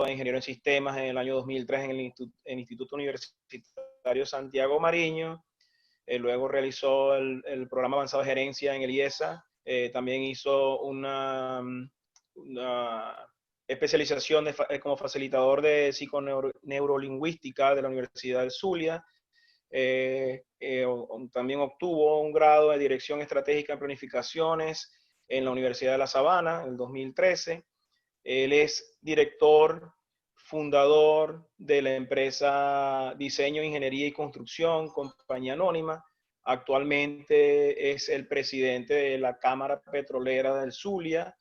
ingeniero en sistemas en el año 2003 en el Instituto Universitario Santiago Mariño. Luego realizó el programa avanzado de gerencia en el IESA. También hizo una especialización como facilitador de psiconeurolingüística de la Universidad del Zulia. También obtuvo un grado de dirección estratégica en planificaciones en la Universidad de La Sabana en el 2013. Él es director, fundador de la empresa Diseño, Ingeniería y Construcción, compañía anónima. Actualmente es el presidente de la Cámara Petrolera del Zulia.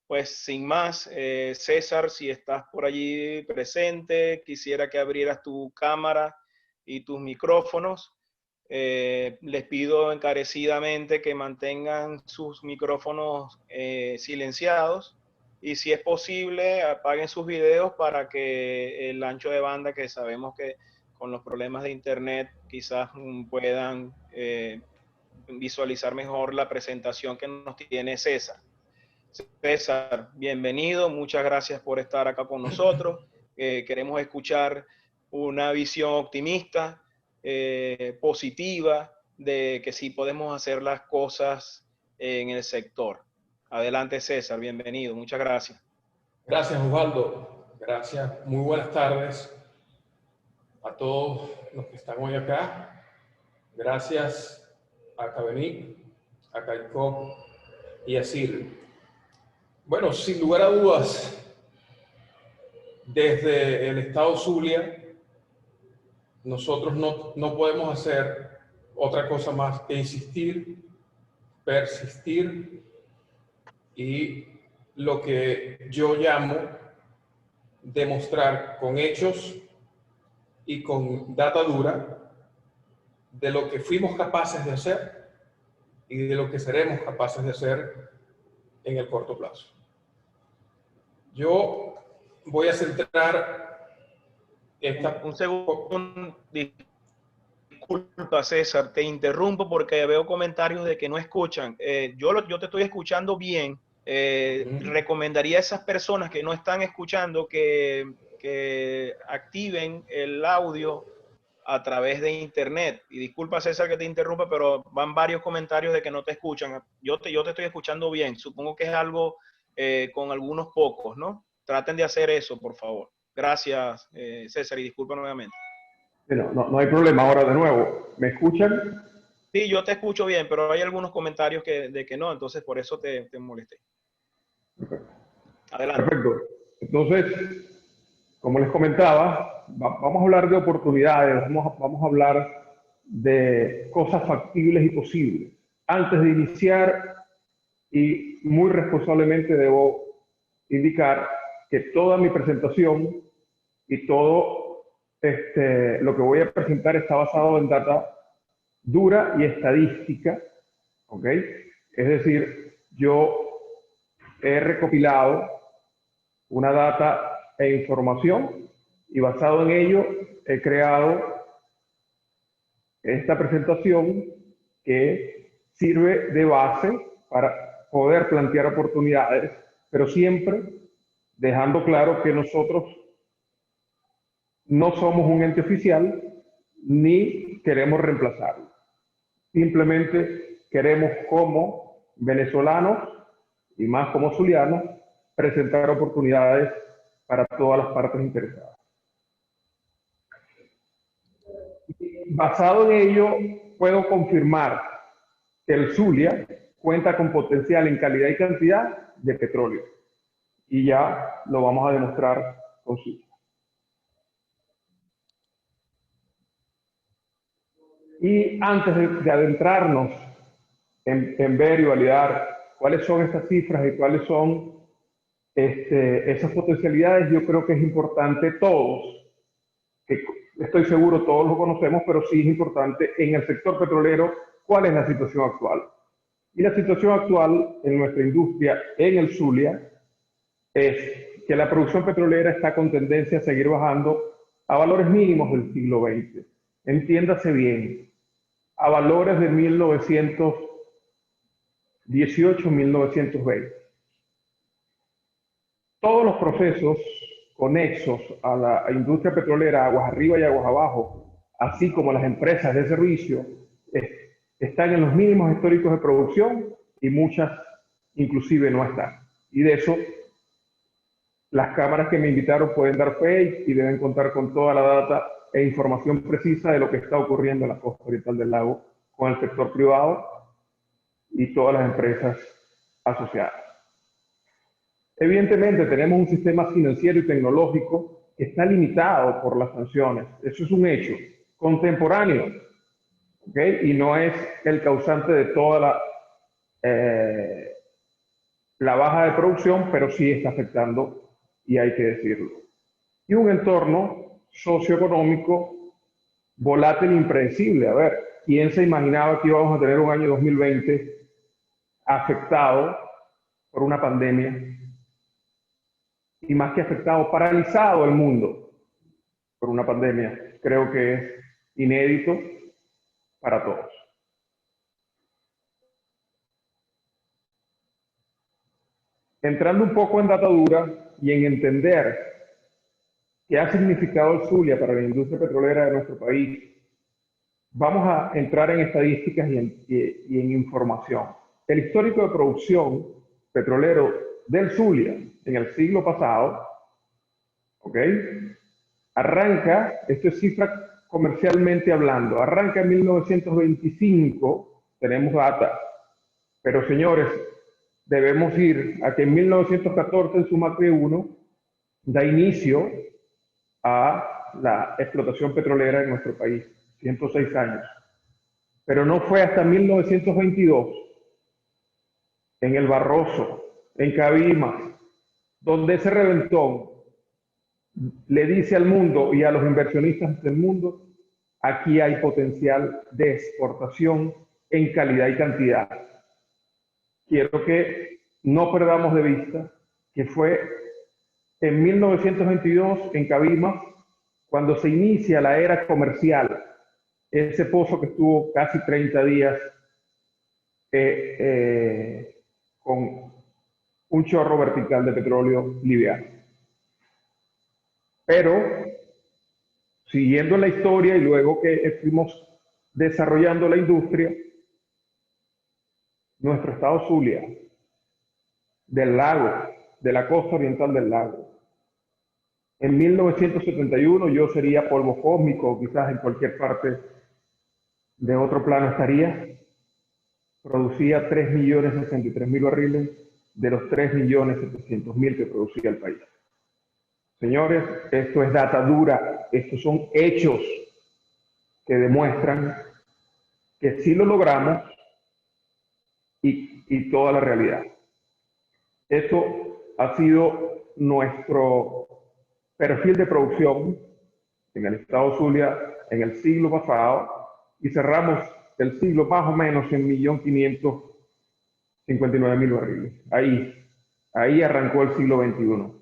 Pues sin más, César, si estás por allí presente, quisiera que abrieras tu cámara y tus micrófonos. Les pido encarecidamente que mantengan sus micrófonos silenciados y si es posible apaguen sus videos para que el ancho de banda, que sabemos que con los problemas de internet quizás puedan visualizar mejor la presentación que nos tiene César. César, bienvenido, muchas gracias por estar acá con nosotros. Queremos escuchar una visión optimista, positiva, de que sí podemos hacer las cosas en el sector. Adelante, César, bienvenido, muchas gracias. Gracias, Osvaldo. Gracias, muy buenas tardes a todos los que están hoy acá. Gracias a Cabení, a Caicó y a CIR. Bueno, sin lugar a dudas, desde el Estado Zulia, nosotros no podemos hacer otra cosa más que insistir, persistir y lo que yo llamo demostrar con hechos y con data dura de lo que fuimos capaces de hacer y de lo que seremos capaces de hacer en el corto plazo. Yo voy a centrar esta... Un segundo, disculpa César, te interrumpo porque veo comentarios de que no escuchan. Yo te estoy escuchando bien. Recomendaría a esas personas que no están escuchando que activen el audio a través de internet. Y disculpa César que te interrumpa, pero van varios comentarios de que no te escuchan. Yo te estoy escuchando bien. Supongo que es algo con algunos pocos, ¿no? Traten de hacer eso, por favor. Gracias, César, y disculpa nuevamente. No hay problema. Ahora de nuevo, ¿me escuchan? Sí, yo te escucho bien, pero hay algunos comentarios de que no, entonces por eso te molesté. Perfecto. Adelante. Perfecto. Entonces, como les comentaba, vamos a hablar de oportunidades, vamos a hablar de cosas factibles y posibles. Antes de iniciar, y muy responsablemente debo indicar que toda mi presentación y todo lo que voy a presentar está basado en data dura y estadística, ¿ok? Es decir, yo he recopilado una data e información y basado en ello he creado esta presentación que sirve de base para poder plantear oportunidades, pero siempre dejando claro que nosotros no somos un ente oficial ni queremos reemplazarlo. Simplemente queremos como venezolanos y más como zulianos presentar oportunidades para todas las partes interesadas. Y basado en ello, puedo confirmar que el Zulia cuenta con potencial en calidad y cantidad de petróleo. Y ya lo vamos a demostrar con cifras. Y antes de adentrarnos en ver y validar cuáles son estas cifras y cuáles son esas potencialidades, yo creo que es importante todos, que estoy seguro todos lo conocemos, pero sí es importante en el sector petrolero cuál es la situación actual. Y la situación actual en nuestra industria, en el Zulia, es que la producción petrolera está con tendencia a seguir bajando a valores mínimos del siglo XX. Entiéndase bien, a valores de 1918-1920. Todos los procesos conexos a la industria petrolera, aguas arriba y aguas abajo, así como las empresas de servicio, están en los mínimos históricos de producción y muchas inclusive no están. Y de eso las cámaras que me invitaron pueden dar fe y deben contar con toda la data e información precisa de lo que está ocurriendo en la costa oriental del lago con el sector privado y todas las empresas asociadas. Evidentemente tenemos un sistema financiero y tecnológico que está limitado por las sanciones. Eso es un hecho contemporáneo, ¿okay? Y no es el causante de toda la baja de producción, pero sí está afectando, y hay que decirlo. Y un entorno socioeconómico volátil e impredecible. A ver, ¿quién se imaginaba que íbamos a tener un año 2020 afectado por una pandemia? Y más que afectado, paralizado el mundo por una pandemia. Creo que es inédito para todos. Entrando un poco en data dura y en entender qué ha significado el Zulia para la industria petrolera de nuestro país, vamos a entrar en estadísticas y en información. El histórico de producción petrolero del Zulia en el siglo pasado, ¿ok? Arranca, esto es cifra comercialmente hablando, arranca en 1925, tenemos data, pero señores, debemos ir a que en 1914 en Sumátrix 1 da inicio a la explotación petrolera en nuestro país, 106 años. Pero no fue hasta 1922, en el Barroso, en Cabimas, donde ese reventón le dice al mundo y a los inversionistas del mundo, aquí hay potencial de exportación en calidad y cantidad. Quiero que no perdamos de vista que fue en 1922 en Cabimas cuando se inicia la era comercial, ese pozo que estuvo casi 30 días con un chorro vertical de petróleo liviano. Pero, siguiendo la historia y luego que fuimos desarrollando la industria, nuestro estado Zulia, del lago, de la costa oriental del lago, en 1971 yo sería polvo cósmico, quizás en cualquier parte de otro plano estaría, producía 3.063.000 barriles de los 3.700.000 que producía el país. Señores, esto es data dura, estos son hechos que demuestran que sí lo logramos y toda la realidad. Esto ha sido nuestro perfil de producción en el estado Zulia en el siglo pasado y cerramos el siglo más o menos en 1.559.000 barriles. Ahí arrancó el siglo XXI.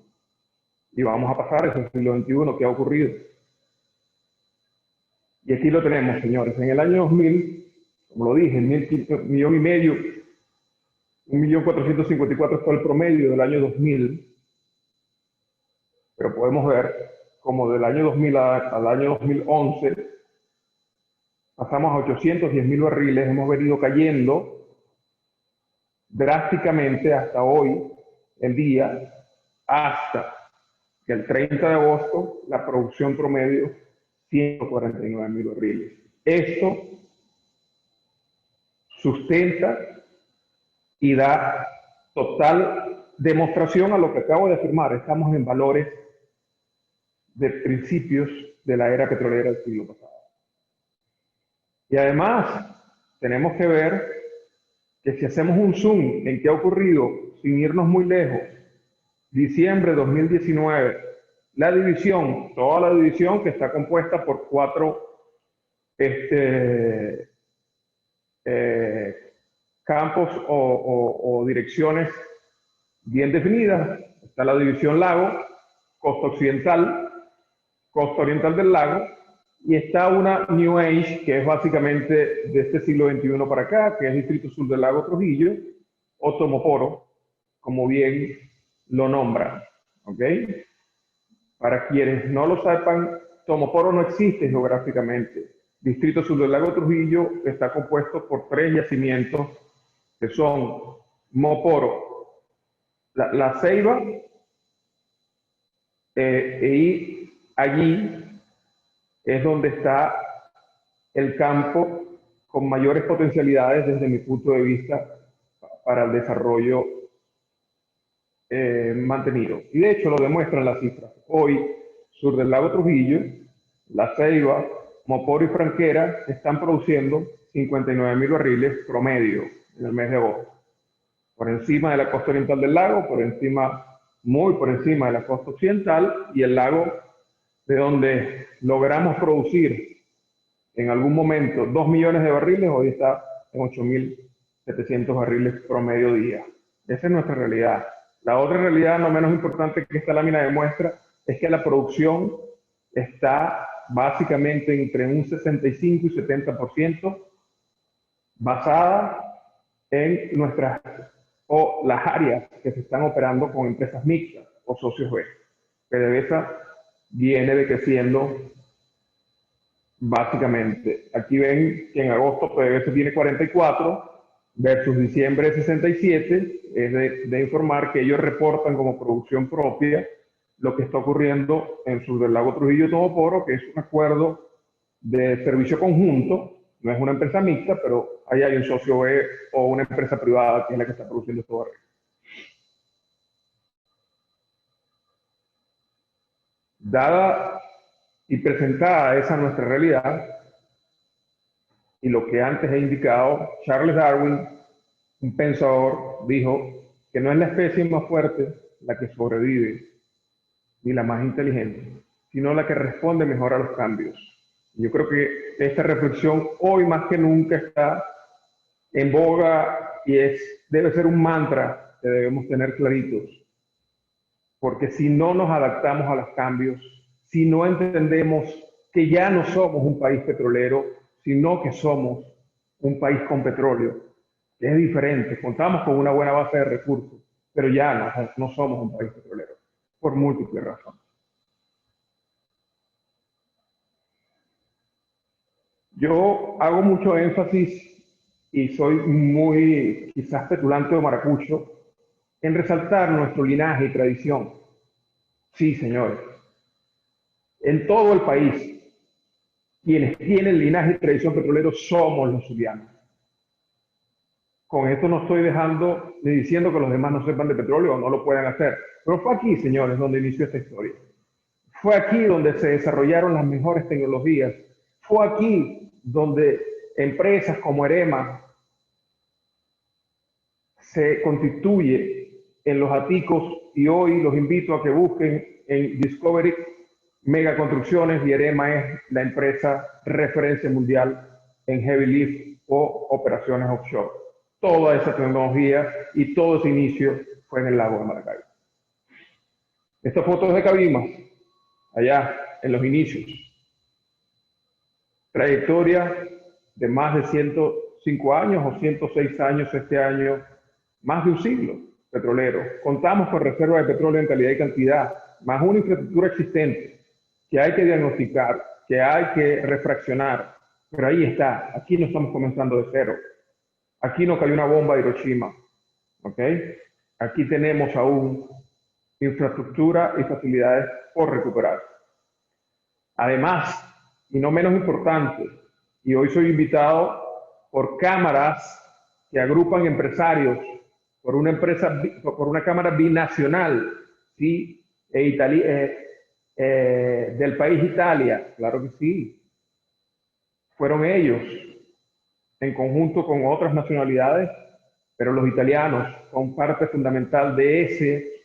Y vamos a pasar ese siglo XXI que ha ocurrido. Y aquí lo tenemos, señores. En el año 2000, como lo dije, 1.454.000 fue el promedio del año 2000. Pero podemos ver como del año 2000 al año 2011 pasamos a 810.000 barriles, hemos venido cayendo drásticamente hasta hoy, el día, hasta que el 30 de agosto la producción promedio 149.000 barriles. Esto sustenta y da total demostración a lo que acabo de afirmar. Estamos en valores de principios de la era petrolera del siglo pasado. Y además, tenemos que ver que si hacemos un zoom en qué ha ocurrido, sin irnos muy lejos, diciembre de 2019, la división, toda la división que está compuesta por 4 campos o direcciones bien definidas. Está la división lago, costa occidental, costa oriental del lago, y está una New Age, que es básicamente de este siglo XXI para acá, que es Distrito Sur del Lago Trujillo, o Tomoporo, como bien lo nombra. ¿ok? Para quienes no lo sepan, Tomoporo no existe geográficamente. Distrito Sur del Lago Trujillo está compuesto por 3 yacimientos que son Moporo, la Ceiba, y allí es donde está el campo con mayores potencialidades desde mi punto de vista para el desarrollo mantenido. Y de hecho lo demuestran las cifras. Hoy, sur del lago Trujillo, La Ceiba, Moporo y Franquera están produciendo 59.000 barriles promedio en el mes de agosto. Por encima de la costa oriental del lago, muy por encima de la costa occidental, y el lago de donde logramos producir en algún momento 2 millones de barriles, hoy está en 8.700 barriles promedio día. Esa es nuestra realidad. La otra realidad, no menos importante que esta lámina demuestra, es que la producción está básicamente entre un 65 y 70% basada en las áreas que se están operando con empresas mixtas o socios B. PDVSA viene decreciendo básicamente. Aquí ven que en agosto PDVSA tiene 44 versus diciembre 67. Es de informar que ellos reportan como producción propia lo que está ocurriendo en sur del lago Trujillo Tomoporo, que es un acuerdo de servicio conjunto. No es una empresa mixta, pero ahí hay un socio B o una empresa privada que es la que está produciendo estos barriles. Dada y presentada esa nuestra realidad, y lo que antes he indicado, Charles Darwin, un pensador, dijo que no es la especie más fuerte la que sobrevive, ni la más inteligente, sino la que responde mejor a los cambios. Yo creo que esta reflexión hoy más que nunca está en boga y debe ser un mantra que debemos tener claritos. Porque si no nos adaptamos a los cambios, si no entendemos que ya no somos un país petrolero, sino que somos un país con petróleo, que es diferente, contamos con una buena base de recursos, pero ya no somos un país petrolero, por múltiples razones. Yo hago mucho énfasis y soy muy quizás petulante o maracucho en resaltar nuestro linaje y tradición. Sí, señores. En todo el país, quienes tienen linaje y tradición petrolero somos los zulianos. Con esto no estoy dejando ni diciendo que los demás no sepan de petróleo o no lo puedan hacer. Pero fue aquí, señores, donde inició esta historia. Fue aquí donde se desarrollaron las mejores tecnologías. Fue aquí donde empresas como Erema se constituye en los Aticos, y hoy los invito a que busquen en Discovery Megaconstrucciones, y Erema es la empresa referencia mundial en heavy lift o operaciones offshore. Toda esa tecnología y todo ese inicio fue en el lago de Maracaibo. Esta foto es de Cabimas, allá en los inicios. Trayectoria de más de 105 años o 106 años este año, más de un siglo petrolero. Contamos con reservas de petróleo en calidad y cantidad, más una infraestructura existente que hay que diagnosticar, que hay que refraccionar. Pero ahí está, aquí no estamos comenzando de cero. Aquí no cayó una bomba de Hiroshima. ¿Ok? Aquí tenemos aún infraestructura y facilidades por recuperar. Además, y no menos importante, y hoy soy invitado por cámaras que agrupan empresarios, por una cámara binacional, ¿sí? Del país Italia, claro que sí. Fueron ellos, en conjunto con otras nacionalidades, pero los italianos son parte fundamental de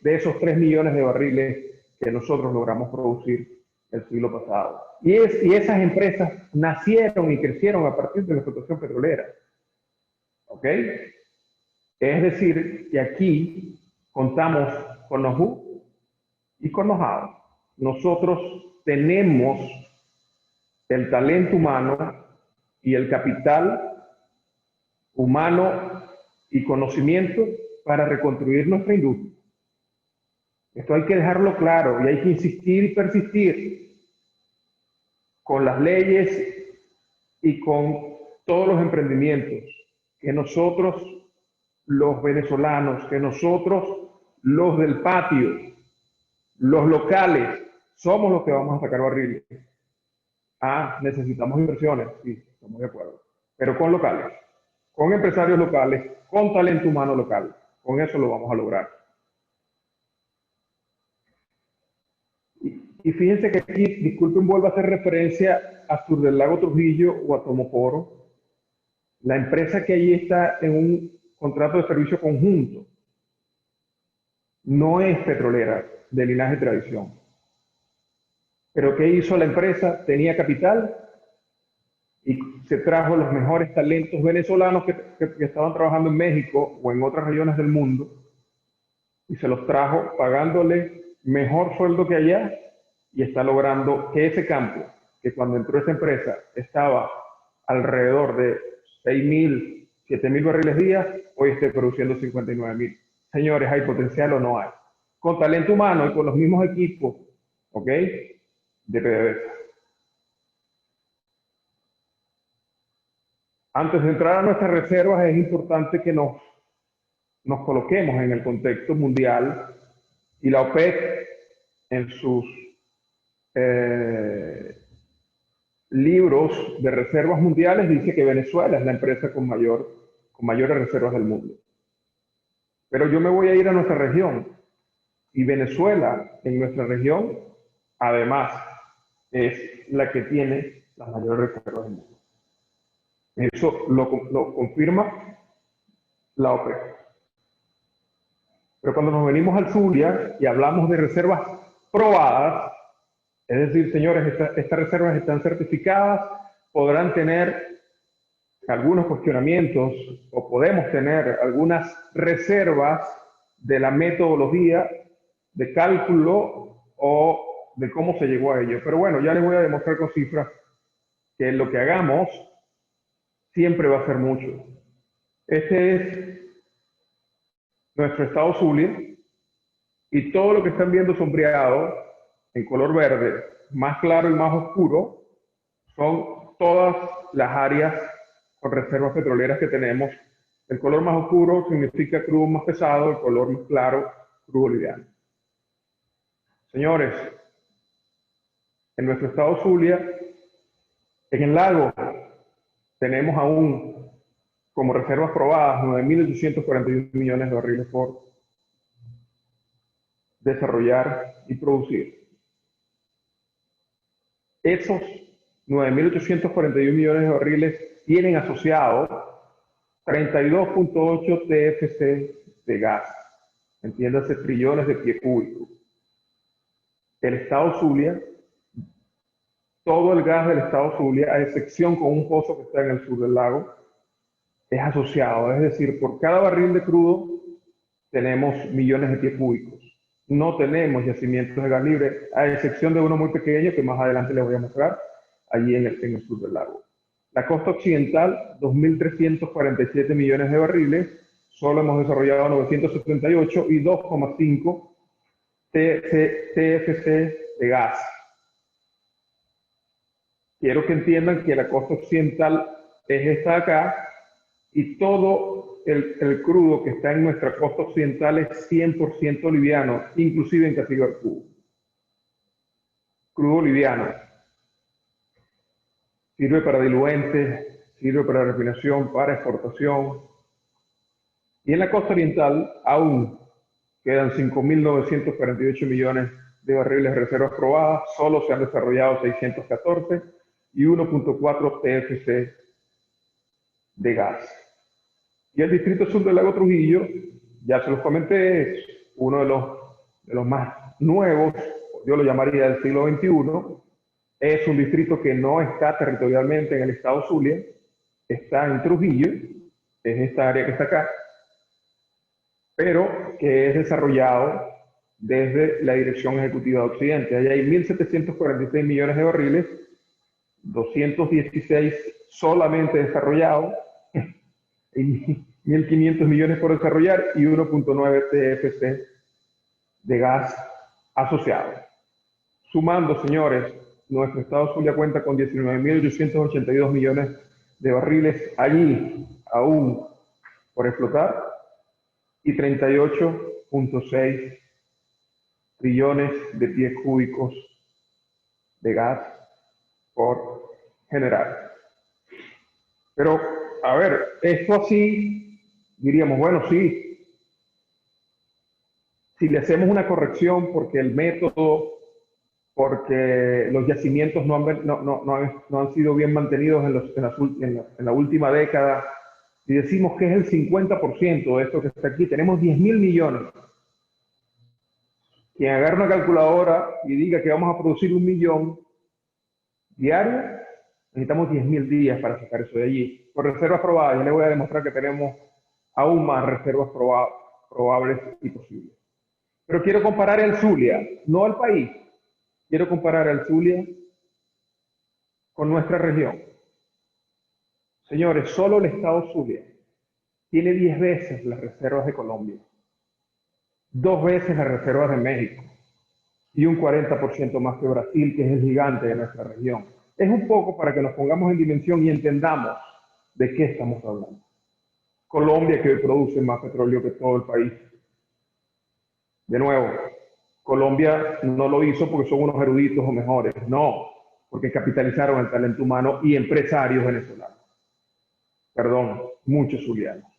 esos 3 millones de barriles que nosotros logramos producir el siglo pasado. Y esas empresas nacieron y crecieron a partir de la explotación petrolera. ¿Ok? Es decir, que aquí contamos con know-how y con know-how. Nosotros tenemos el talento humano y el capital humano y conocimiento para reconstruir nuestra industria. Esto hay que dejarlo claro y hay que insistir y persistir con las leyes y con todos los emprendimientos que nosotros, los venezolanos, que nosotros, los del patio, los locales, somos los que vamos a sacar barriles. Ah, necesitamos inversiones, sí, estamos de acuerdo, pero con locales, con empresarios locales, con talento humano local. Con eso lo vamos a lograr. Y fíjense que aquí, disculpen, vuelvo a hacer referencia a Sur del Lago Trujillo o a Tomocoro. La empresa que allí está en un contrato de servicio conjunto no es petrolera de linaje y tradición. Pero ¿qué hizo la empresa? Tenía capital y se trajo los mejores talentos venezolanos que estaban trabajando en México o en otras regiones del mundo y se los trajo pagándole mejor sueldo que allá y está logrando que ese campo, que cuando entró esa empresa estaba alrededor de 6.000, 7.000 barriles día, hoy esté produciendo 59.000. Señores, ¿hay potencial o no hay? Con talento humano y con los mismos equipos, ¿ok? De PDVSA. Antes de entrar a nuestras reservas es importante que nos coloquemos en el contexto mundial y la OPEC en sus libros de reservas mundiales dice que Venezuela es la empresa con mayores reservas del mundo. Pero yo me voy a ir a nuestra región y Venezuela en nuestra región además es la que tiene las mayores reservas del mundo. Eso lo confirma la OPEC. Pero cuando nos venimos al Zulia y hablamos de reservas probadas, es decir, señores, estas reservas están certificadas, podrán tener algunos cuestionamientos o podemos tener algunas reservas de la metodología de cálculo o de cómo se llegó a ello. Pero bueno, ya les voy a demostrar con cifras que lo que hagamos siempre va a ser mucho. Este es nuestro estado Zulia y todo lo que están viendo sombreado en color verde, más claro y más oscuro, son todas las áreas con reservas petroleras que tenemos. El color más oscuro significa crudo más pesado, el color más claro, crudo liviano. Señores, en nuestro estado Zulia, en el lago, tenemos aún como reservas probadas 9.841 millones de barriles por desarrollar y producir. Esos 9.841 millones de barriles tienen asociados 32.8 TFC de gas, entiéndase trillones de pie cúbico. El estado Zulia, todo el gas del estado Zulia, a excepción con un pozo que está en el sur del lago, es asociado, es decir, por cada barril de crudo tenemos millones de pies cúbicos. No tenemos yacimientos de gas libre, a excepción de uno muy pequeño que más adelante les voy a mostrar, allí en el sur del lago. La costa occidental, 2.347 millones de barriles, solo hemos desarrollado 978 y 2,5 TFC de gas. Quiero que entiendan que la costa occidental es esta de acá y todo el crudo que está en nuestra costa occidental es 100% liviano, inclusive en Castillo del Cubo. Crudo liviano. Sirve para diluentes, sirve para refinación, para exportación. Y en la costa oriental aún quedan 5.948 millones de barriles de reservas probadas, solo se han desarrollado 614 y 1.4 TFC de gas. Y el distrito sur del lago Trujillo, ya se los comenté, es uno de los más nuevos, yo lo llamaría del siglo XXI. Es un distrito que no está territorialmente en el estado Zulia, está en Trujillo, es esta área que está acá, pero que es desarrollado desde la Dirección Ejecutiva de Occidente. Allá hay 1.746 millones de barriles, 216 solamente desarrollados, y 1.500 millones por desarrollar y 1.9 TFC de gas asociado. Sumando, señores, nuestro estado Zulia cuenta con 19.882 millones de barriles allí aún por explotar y 38.6 trillones de pies cúbicos de gas por generar. Pero, a ver, esto así, diríamos, bueno, sí, si le hacemos una corrección porque el método, porque los yacimientos no han sido bien mantenidos en la última década, y decimos que es el 50% de esto que está aquí, tenemos 10.000 millones. Quien agarre una calculadora y diga que vamos a producir 1 millón diario, necesitamos 10.000 días para sacar eso de allí. Por reservas probadas, ya les voy a demostrar que tenemos aún más reservas probables y posibles. Pero quiero comparar el Zulia, no el país. Quiero comparar el Zulia con nuestra región. Señores, solo el estado Zulia tiene 10 veces las reservas de Colombia, 2 veces las reservas de México y un 40% más que Brasil, que es el gigante de nuestra región. Es un poco para que nos pongamos en dimensión y entendamos de qué estamos hablando. Colombia, que hoy produce más petróleo que todo el país. De nuevo, Colombia no lo hizo porque son unos eruditos o mejores, no, porque capitalizaron el talento humano y empresarios venezolanos. Perdón, muchos zulianos.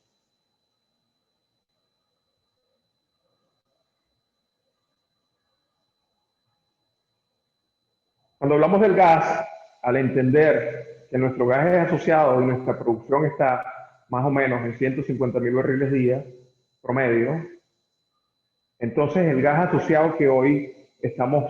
Cuando hablamos del gas, al entender que nuestro gas es asociado y nuestra producción está más o menos en 150.000 barriles día promedio, entonces el gas asociado que hoy estamos,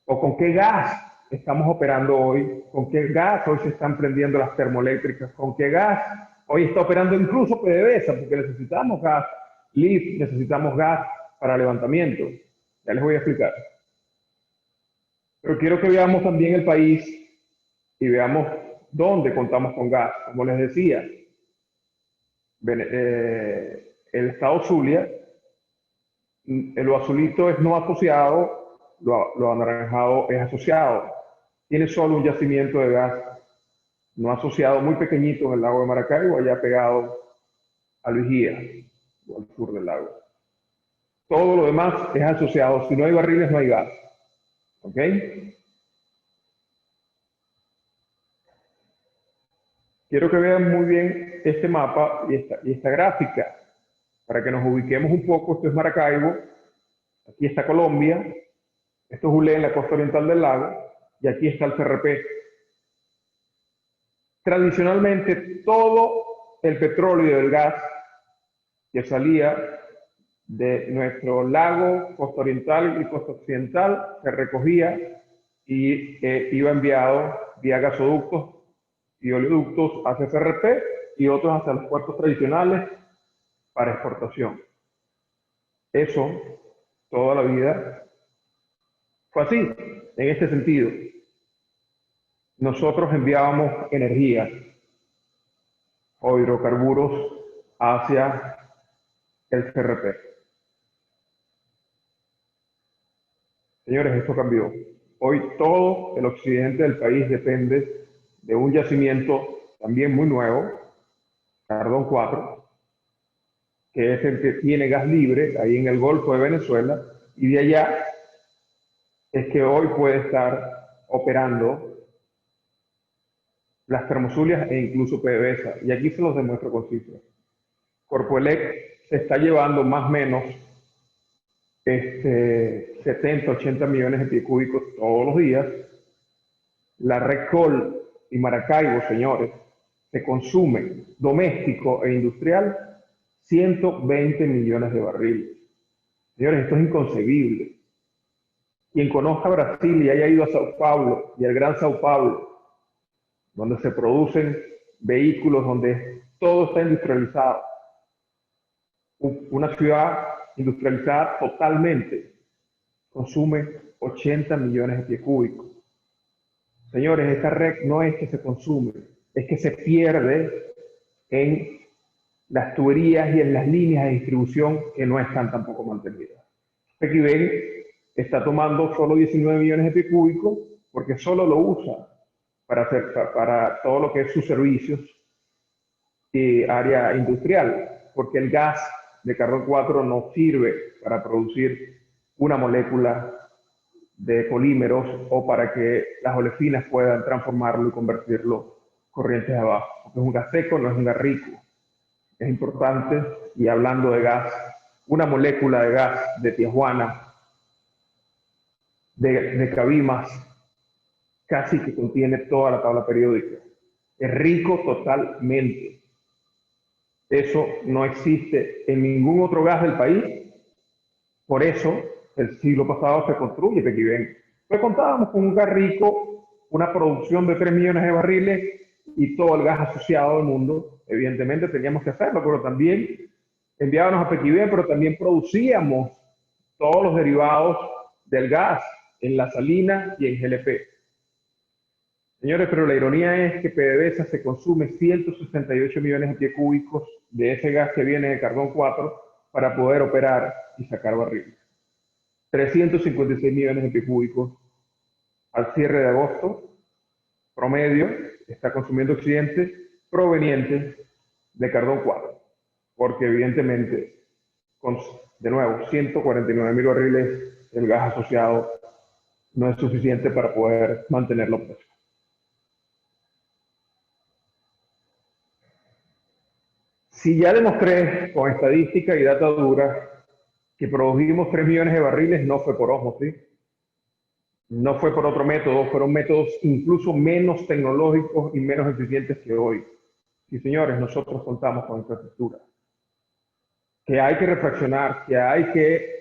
o con qué gas estamos operando hoy, con qué gas hoy se están prendiendo las termoeléctricas, con qué gas hoy está operando incluso PDVSA, porque necesitamos gas LIF, necesitamos gas para levantamiento. Ya les voy a explicar. Pero quiero que veamos también el país y veamos dónde contamos con gas. Como les decía, el estado Zulia, lo azulito es no asociado, lo anaranjado es asociado. Tiene solo un yacimiento de gas no asociado muy pequeñito en el lago de Maracaibo, allá pegado a Vigía, o al sur del lago. Todo lo demás es asociado. Si no hay barriles, no hay gas. ¿Ok? Quiero que vean muy bien este mapa y esta gráfica, para que nos ubiquemos un poco. Esto es Maracaibo, aquí está Colombia, esto es Hulé en la costa oriental del lago, y aquí está el CRP. Tradicionalmente, todo el petróleo y el gas que salía de nuestro lago, costa oriental y costa occidental, se recogía y iba enviado vía gasoductos y oleoductos hacia CRP y otros hacia los puertos tradicionales para exportación. Eso, toda la vida, fue así, en este sentido. Nosotros enviábamos energía o hidrocarburos hacia el CRP. Señores, esto cambió. Hoy todo el occidente del país depende de un yacimiento también muy nuevo, Cardón 4, que es el que tiene gas libre ahí en el Golfo de Venezuela, y de allá es que hoy puede estar operando las termozulias e incluso PDVSA. Y aquí se los demuestro con cifras. Corpoelec se está llevando más o menos 70, 80 millones de pies cúbicos todos los días. La Red Coal y Maracaibo, señores, se consumen doméstico e industrial 120 millones de barriles. Señores, esto es inconcebible. Quien conozca Brasil y haya ido a Sao Paulo y al Gran Sao Paulo, donde se producen vehículos, donde todo está industrializado, una ciudad industrializada totalmente, consume 80 millones de pies cúbicos. Señores, esta red no es que se consume, es que se pierde en las tuberías y en las líneas de distribución que no están tampoco mantenidas. Pequibén está tomando solo 19 millones de pies cúbicos porque solo lo usa para todo lo que es sus servicios y área industrial, porque el gas de carbón 4 no sirve para producir una molécula de polímeros o para que las olefinas puedan transformarlo y convertirlo corrientes de abajo. Porque es un gas seco, no es un gas rico. Es importante, y hablando de gas, una molécula de gas de Tijuana, de Cabimas, casi que contiene toda la tabla periódica. Es rico totalmente. Eso no existe en ningún otro gas del país. Por eso, el siglo pasado se construye Pequibén. Pues contábamos con un gas rico, una producción de 3 millones de barriles y todo el gas asociado del mundo. Evidentemente teníamos que hacerlo, pero también enviábamos a Pequibén, pero también producíamos todos los derivados del gas en La Salina y en GLP. Señores, pero la ironía es que PDVSA se consume 168 millones de pies cúbicos de ese gas que viene de carbón 4 para poder operar y sacar barriles. 356 millones de pies cúbicos al cierre de agosto, promedio, está consumiendo Occidente proveniente de carbón 4, porque evidentemente, de nuevo, 149.000 barriles, el gas asociado no es suficiente para poder mantenerlo preso. Si ya demostré con estadística y data dura que produjimos 3 millones de barriles, no fue por ósmosis, no fue por otro método, fueron métodos incluso menos tecnológicos y menos eficientes que hoy. Y señores, nosotros contamos con infraestructura. Que hay que reflexionar, que hay que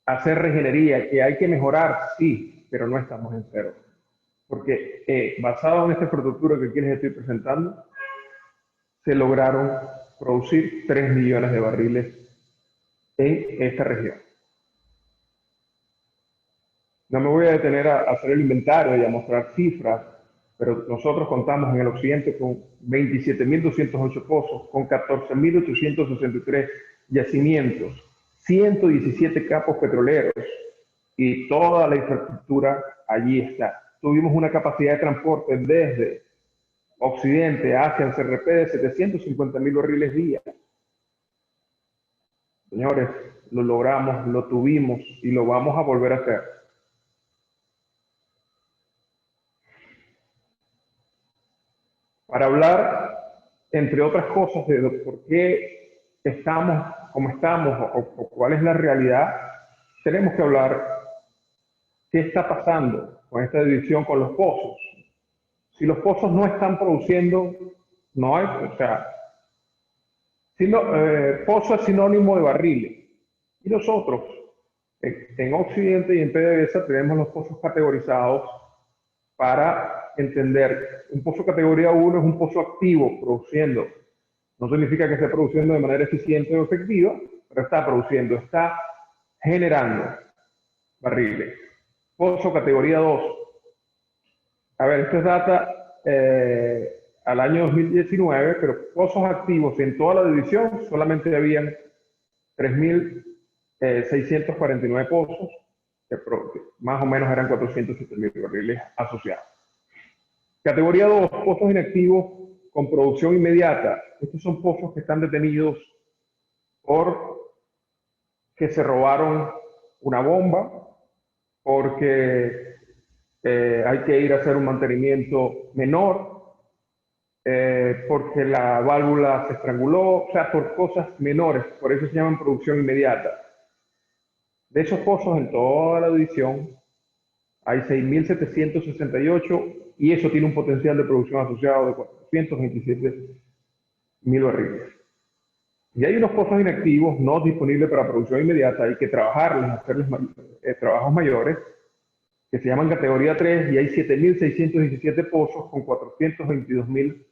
hacer regenería, que hay que mejorar, sí, pero no estamos en cero. Porque basado en esta infraestructura que aquí les estoy presentando, se lograron producir 3 millones de barriles en esta región. No me voy a detener a hacer el inventario y a mostrar cifras, pero nosotros contamos en el occidente con 27.208 pozos, con 14.863 yacimientos, 117 campos petroleros y toda la infraestructura allí está. Tuvimos una capacidad de transporte desde occidente hacia el CRP de 750.000 barriles día. Señores, lo logramos, lo tuvimos y lo vamos a volver a hacer. Para hablar, entre otras cosas, de por qué estamos como estamos o cuál es la realidad, tenemos que hablar qué está pasando con esta división con los pozos. Si los pozos no están produciendo, no hay, o sea, pozo es sinónimo de barriles. Y nosotros, en Occidente y en PDVSA, tenemos los pozos categorizados para entender. Un pozo categoría 1 es un pozo activo, produciendo. No significa que esté produciendo de manera eficiente o efectiva, pero está produciendo, está generando barriles. Pozo categoría 2. A ver, esta es data al año 2019, pero pozos activos en toda la división solamente habían 3.649 pozos, que más o menos eran 407.000 barriles asociados. Categoría 2, pozos inactivos con producción inmediata. Estos son pozos que están detenidos porque se robaron una bomba, porque hay que ir a hacer un mantenimiento menor, porque la válvula se estranguló, o sea, por cosas menores, por eso se llaman producción inmediata. De esos pozos en toda la división hay 6.768 y eso tiene un potencial de producción asociado de 427.000 barriles. Y hay unos pozos inactivos no disponibles para producción inmediata, hay que trabajarles, hacerles trabajos mayores, que se llaman categoría 3, y hay 7.617 pozos con 422.000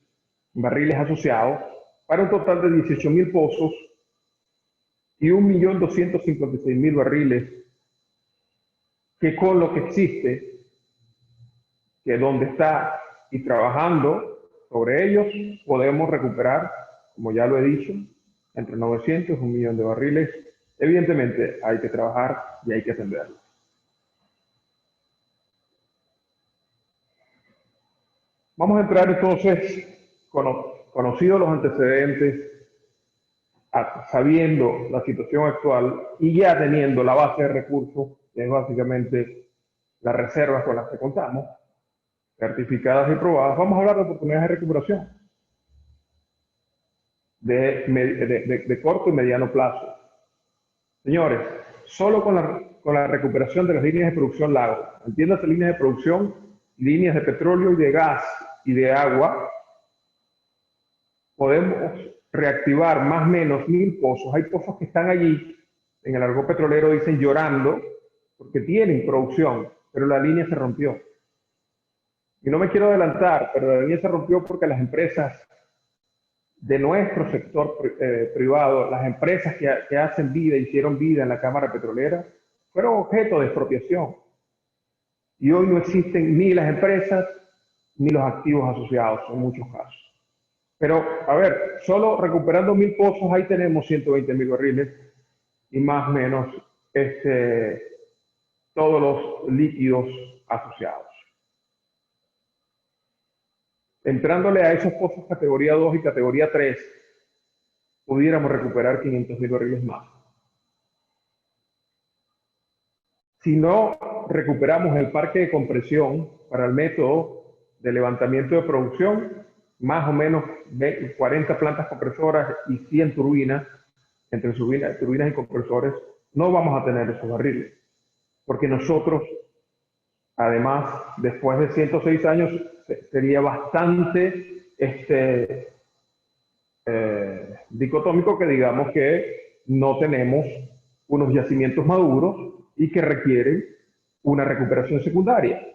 barriles asociados, para un total de 18.000 pozos y 1.256.000 barriles, que con lo que existe, que donde está y trabajando sobre ellos, podemos recuperar, como ya lo he dicho, entre 900 y 1 millón de barriles Evidentemente hay que trabajar y hay que atenderlo. Vamos a entrar entonces, conocidos los antecedentes, sabiendo la situación actual y ya teniendo la base de recursos, que es básicamente las reservas con las que contamos, certificadas y probadas, vamos a hablar de oportunidades de recuperación de corto y mediano plazo. Señores, solo con la recuperación de las líneas de producción lago, entiéndase líneas de producción, líneas de petróleo y de gas y de agua, podemos reactivar más o menos 1000 pozos. Hay pozos que están allí, en el argot petrolero dicen llorando, porque tienen producción, pero la línea se rompió. Y no me quiero adelantar, pero la línea se rompió porque las empresas de nuestro sector privado, las empresas que hacen vida, hicieron vida en la cámara petrolera, fueron objeto de expropiación. Y hoy no existen ni las empresas ni los activos asociados en muchos casos. Pero, a ver, solo recuperando 1000 pozos, ahí tenemos 120.000 barriles y más o menos todos los líquidos asociados. Entrándole a esos pozos categoría 2 y categoría 3, pudiéramos recuperar 500.000 barriles más. Si no recuperamos el parque de compresión para el método de levantamiento de producción, más o menos 40 plantas compresoras y 100 turbinas, entre turbinas y compresores, no vamos a tener esos barriles. Porque nosotros, además, después de 106 años, sería bastante dicotómico que digamos que no tenemos unos yacimientos maduros y que requieren una recuperación secundaria.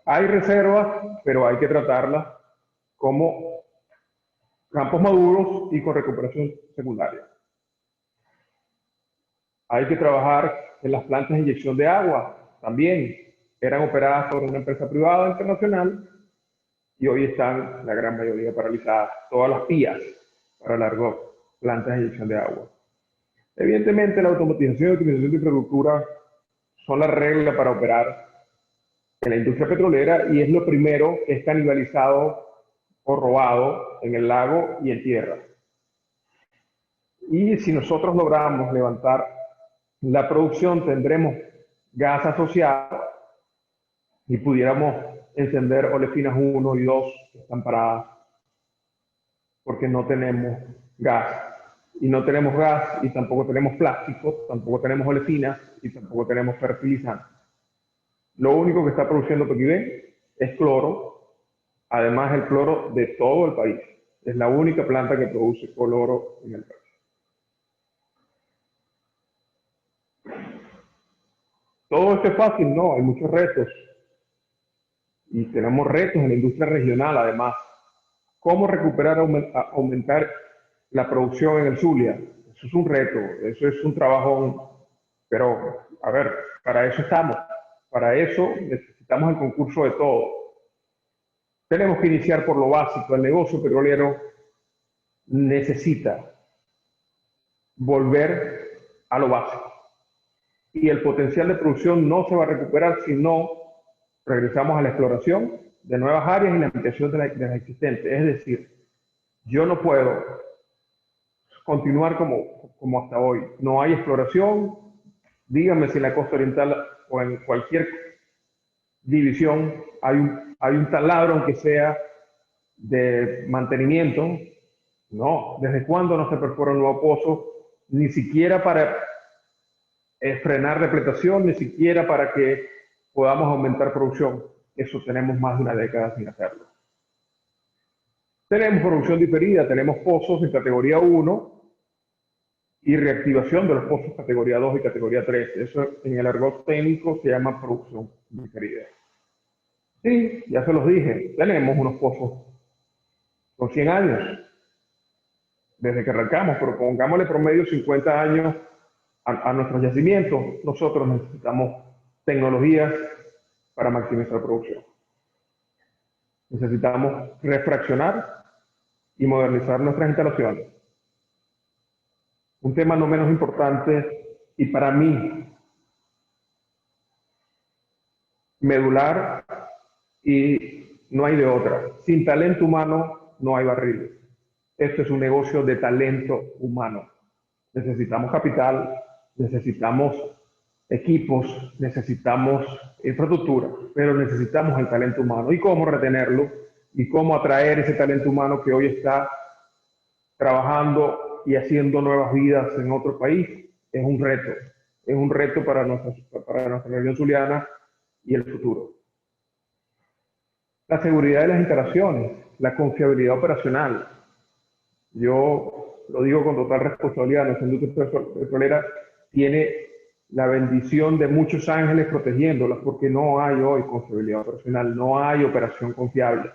Hay reservas, pero hay que tratarlas como campos maduros y con recuperación secundaria. Hay que trabajar en las plantas de inyección de agua, también eran operadas por una empresa privada internacional y hoy están la gran mayoría paralizadas, todas las PIAs para largo plantas de inyección de agua. Evidentemente la automatización y optimización de infraestructura son la regla para operar en la industria petrolera y es lo primero que es canibalizado o robado en el lago y en tierra. Y si nosotros logramos levantar la producción, tendremos gas asociado y pudiéramos encender olefinas 1 y 2 que están paradas porque no tenemos gas. Y no tenemos gas y tampoco tenemos plástico, tampoco tenemos olefinas y tampoco tenemos fertilizantes. Lo único que está produciendo Pequibén es cloro, además el cloro de todo el país. Es la única planta que produce cloro en el país. Todo esto es fácil, no, hay muchos retos. Y tenemos retos en la industria regional, además. ¿Cómo recuperar, aumentar la producción en el Zulia? Eso es un reto, eso es un trabajo, pero a ver, para eso estamos. Para eso necesitamos el concurso de todo. Tenemos que iniciar por lo básico. El negocio petrolero necesita volver a lo básico. Y el potencial de producción no se va a recuperar si no regresamos a la exploración de nuevas áreas y la ampliación de las existentes. Es decir, yo no puedo continuar como hasta hoy. No hay exploración. Díganme si en la costa oriental o en cualquier división hay un taladro, aunque sea de mantenimiento. No, ¿desde cuándo no se perfora un nuevo pozo? Ni siquiera para frenar depletación, ni siquiera para que podamos aumentar producción. Eso tenemos más de una década sin hacerlo. Tenemos producción diferida, tenemos pozos en categoría 1 y reactivación de los pozos categoría 2 y categoría 3. Eso en el argot técnico se llama producción diferida. Sí, ya se los dije, tenemos unos pozos con 100 años desde que arrancamos, pero pongámosle promedio 50 años a nuestros yacimientos. Nosotros necesitamos tecnologías para maximizar producción. Necesitamos refraccionar y modernizar nuestras instalaciones. un tema no menos importante y para mí medular, y no hay de otra. Sin talento humano no hay barriles. Esto es un negocio de talento humano. Necesitamos capital, necesitamos equipos, necesitamos infraestructura, pero necesitamos el talento humano. ¿Y cómo retenerlo? ¿Y cómo atraer ese talento humano que hoy está trabajando y haciendo nuevas vidas en otro país? Es un reto para nuestra región zuliana y el futuro. La seguridad de las instalaciones, la confiabilidad operacional. Yo lo digo con total responsabilidad, nuestra industria petrolera tiene la bendición de muchos ángeles protegiéndolas porque no hay hoy confiabilidad operacional, no hay operación confiable.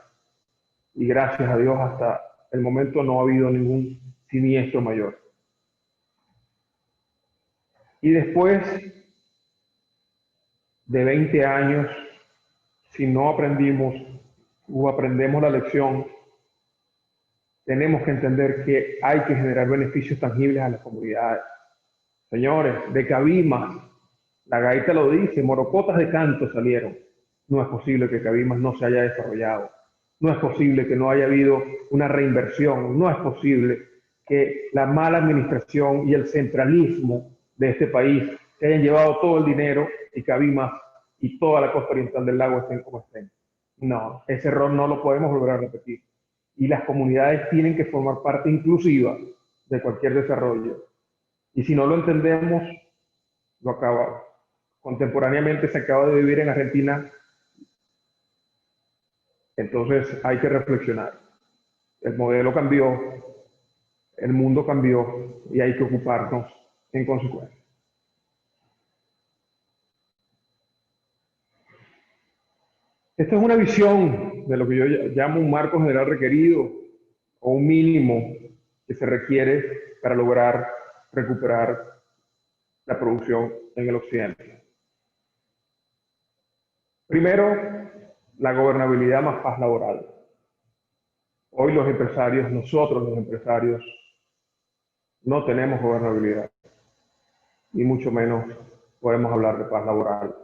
Y gracias a Dios hasta el momento no ha habido ningún siniestro mayor. Y después de 20 años, si no aprendimos o aprendemos la lección, tenemos que entender que hay que generar beneficios tangibles a las comunidades. Señores, de Cabimas, la gaita lo dice, morocotas de canto salieron. No es posible que Cabimas no se haya desarrollado. No es posible que no haya habido una reinversión. No es posible que la mala administración y el centralismo de este país se hayan llevado todo el dinero y Cabimas y toda la costa oriental del lago estén como estén. No, ese error no lo podemos volver a repetir. Y las comunidades tienen que formar parte inclusiva de cualquier desarrollo. Y si no lo entendemos, lo acaba. Contemporáneamente se acaba de vivir en Argentina, entonces hay que reflexionar. El modelo cambió, el mundo cambió y hay que ocuparnos en consecuencia. Esta es una visión de lo que yo llamo un marco general requerido o un mínimo que se requiere para lograr recuperar la producción en el occidente. Primero, la gobernabilidad más paz laboral. Hoy los empresarios, nosotros los empresarios, no tenemos gobernabilidad y mucho menos podemos hablar de paz laboral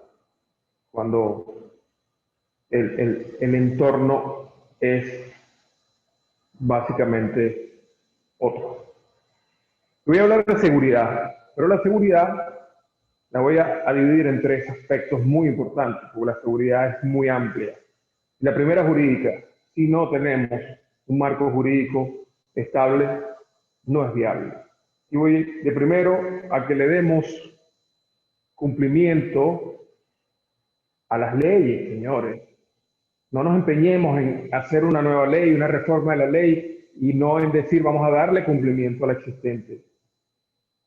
cuando el entorno es básicamente otro. Voy a hablar de seguridad, pero la seguridad la voy a dividir en tres aspectos muy importantes, porque la seguridad es muy amplia. La primera, jurídica. Si no tenemos un marco jurídico estable, no es viable. Y voy de primero a que le demos cumplimiento a las leyes, señores. No nos empeñemos en hacer una nueva ley, una reforma de la ley, y no en decir vamos a darle cumplimiento a la existente,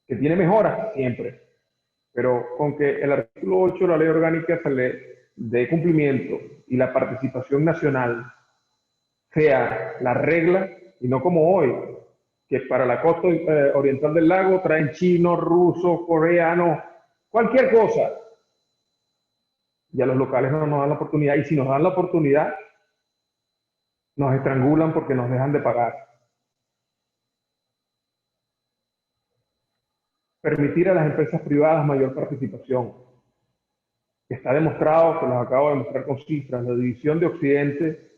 que tiene mejoras siempre, pero con que el artículo 8 de la ley orgánica se le dé cumplimiento y la participación nacional sea la regla, y no como hoy, que para la costa oriental del lago traen chino, ruso, coreano, cualquier cosa. Ya los locales no nos dan la oportunidad, y si nos dan la oportunidad, nos estrangulan porque nos dejan de pagar. Permitir a las empresas privadas mayor participación. Está demostrado, que los acabo de demostrar con cifras, la división de Occidente,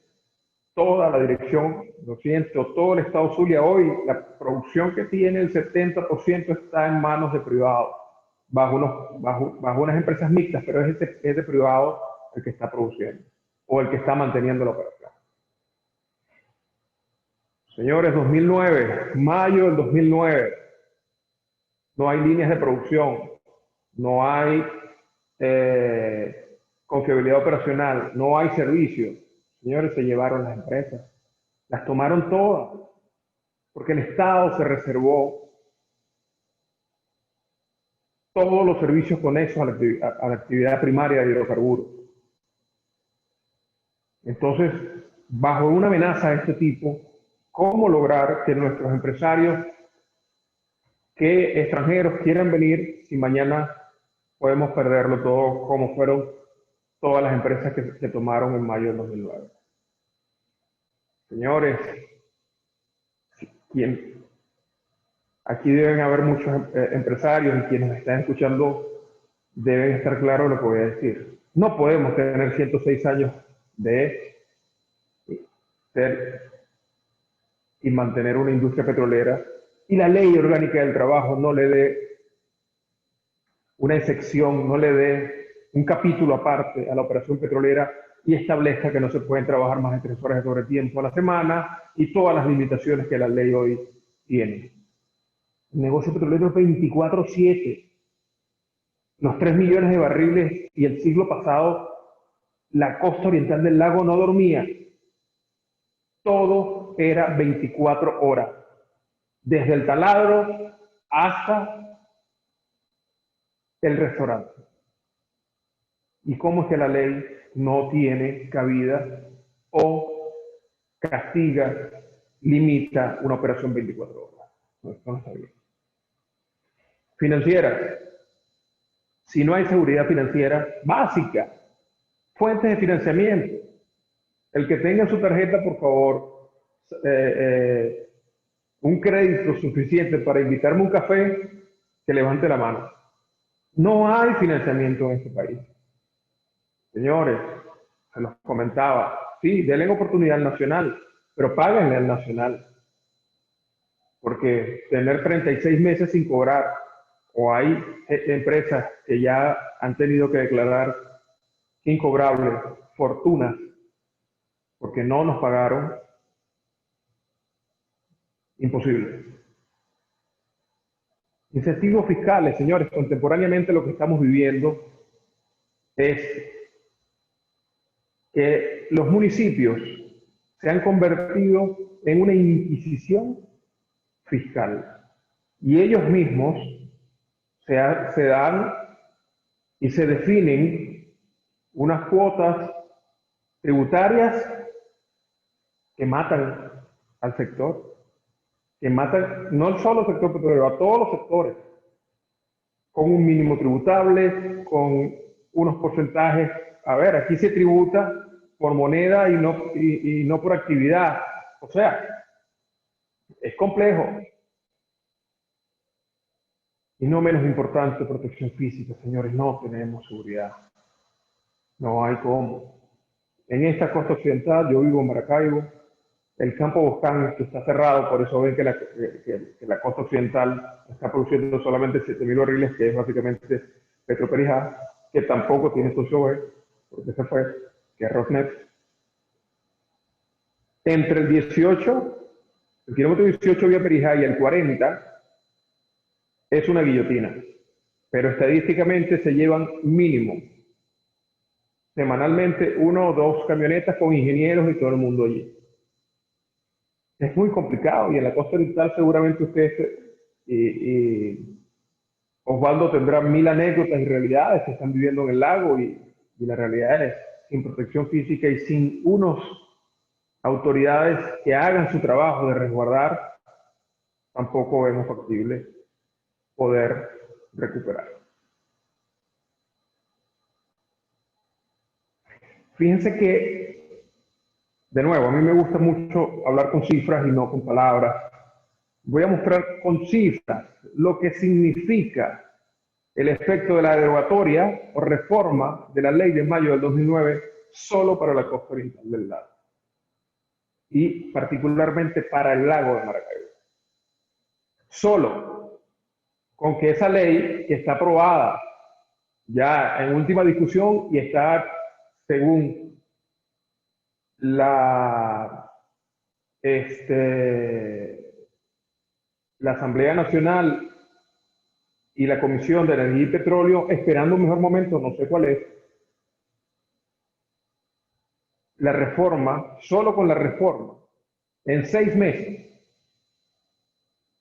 toda la dirección de Occidente o todo el Estado Zulia hoy, la producción que tiene el 70% está en manos de privados, bajo unas empresas mixtas, pero es ese privado el que está produciendo o el que está manteniendo la operación. Señores, 2009, mayo del 2009, no hay líneas de producción, no hay confiabilidad operacional, no hay servicios. Señores, se llevaron las empresas, las tomaron todas, porque el Estado se reservó todos los servicios conexos a la actividad primaria de hidrocarburos. Entonces, bajo una amenaza de este tipo, ¿cómo lograr que nuestros empresarios extranjeros quieran venir si mañana podemos perderlo todo, como fueron todas las empresas que tomaron en mayo del 2009? Señores, aquí deben haber muchos empresarios y quienes me están escuchando deben estar claros lo que voy a decir. No podemos tener 106 años de ser y mantener una industria petrolera y la ley orgánica del trabajo no le dé una excepción, no le dé un capítulo aparte a la operación petrolera y establezca que no se pueden trabajar más de 3 horas de sobretiempo a la semana y todas las limitaciones que la ley hoy tiene. El negocio petrolero es 24/7. Los 3 millones de barriles y el siglo pasado, la costa oriental del lago no dormía. Todo era 24 horas. Desde el taladro hasta el restaurante. ¿Y cómo es que la ley no tiene cabida o castiga, limita una operación 24 horas? No, esto no está bien. Financiera. Si no hay seguridad financiera básica, fuentes de financiamiento. El que tenga su tarjeta, por favor, un crédito suficiente para invitarme un café, que levante la mano. No hay financiamiento en este país. Señores, se los comentaba, sí, denle oportunidad al nacional, pero páguenle al nacional. Porque tener 36 meses sin cobrar, o hay empresas que ya han tenido que declarar incobrables fortunas porque no nos pagaron, imposible. Incentivos fiscales, señores, contemporáneamente lo que estamos viviendo es que los municipios se han convertido en una inquisición fiscal y ellos mismos se dan y se definen unas cuotas tributarias que matan al sector, que matan no solo al sector petrolero, a todos los sectores, con un mínimo tributable, con unos porcentajes. A ver, aquí se tributa por moneda y no por actividad. O sea, es complejo. Y no menos importante, protección física, señores, no tenemos seguridad. No hay cómo. En esta costa occidental, yo vivo en Maracaibo, el campo Boscán, que está cerrado, por eso ven que la costa occidental está produciendo solamente 7.000 barriles, que es básicamente Petroperijá, que tampoco tiene socio B, porque se fue, que es Rosneft. Entre el 18, el kilómetro 18 vía Perijá y el 40, es una guillotina, pero estadísticamente se llevan mínimo, semanalmente, 1 o 2 camionetas con ingenieros y todo el mundo allí. Es muy complicado y en la costa oriental seguramente ustedes y Osvaldo tendrá 1000 anécdotas y realidades que están viviendo en el lago y la realidad es sin protección física y sin unos autoridades que hagan su trabajo de resguardar, tampoco vemos factible poder recuperar. Fíjense que, de nuevo, a mí me gusta mucho hablar con cifras y no con palabras. Voy a mostrar con cifras lo que significa el efecto de la derogatoria o reforma de la ley de mayo del 2009 solo para la costa oriental del lago y particularmente para el lago de Maracaibo. Solo con que esa ley, que está aprobada ya en última discusión y está según la Asamblea Nacional y la Comisión de Energía y Petróleo, esperando un mejor momento, no sé cuál es, la reforma, solo con la reforma, en 6 meses,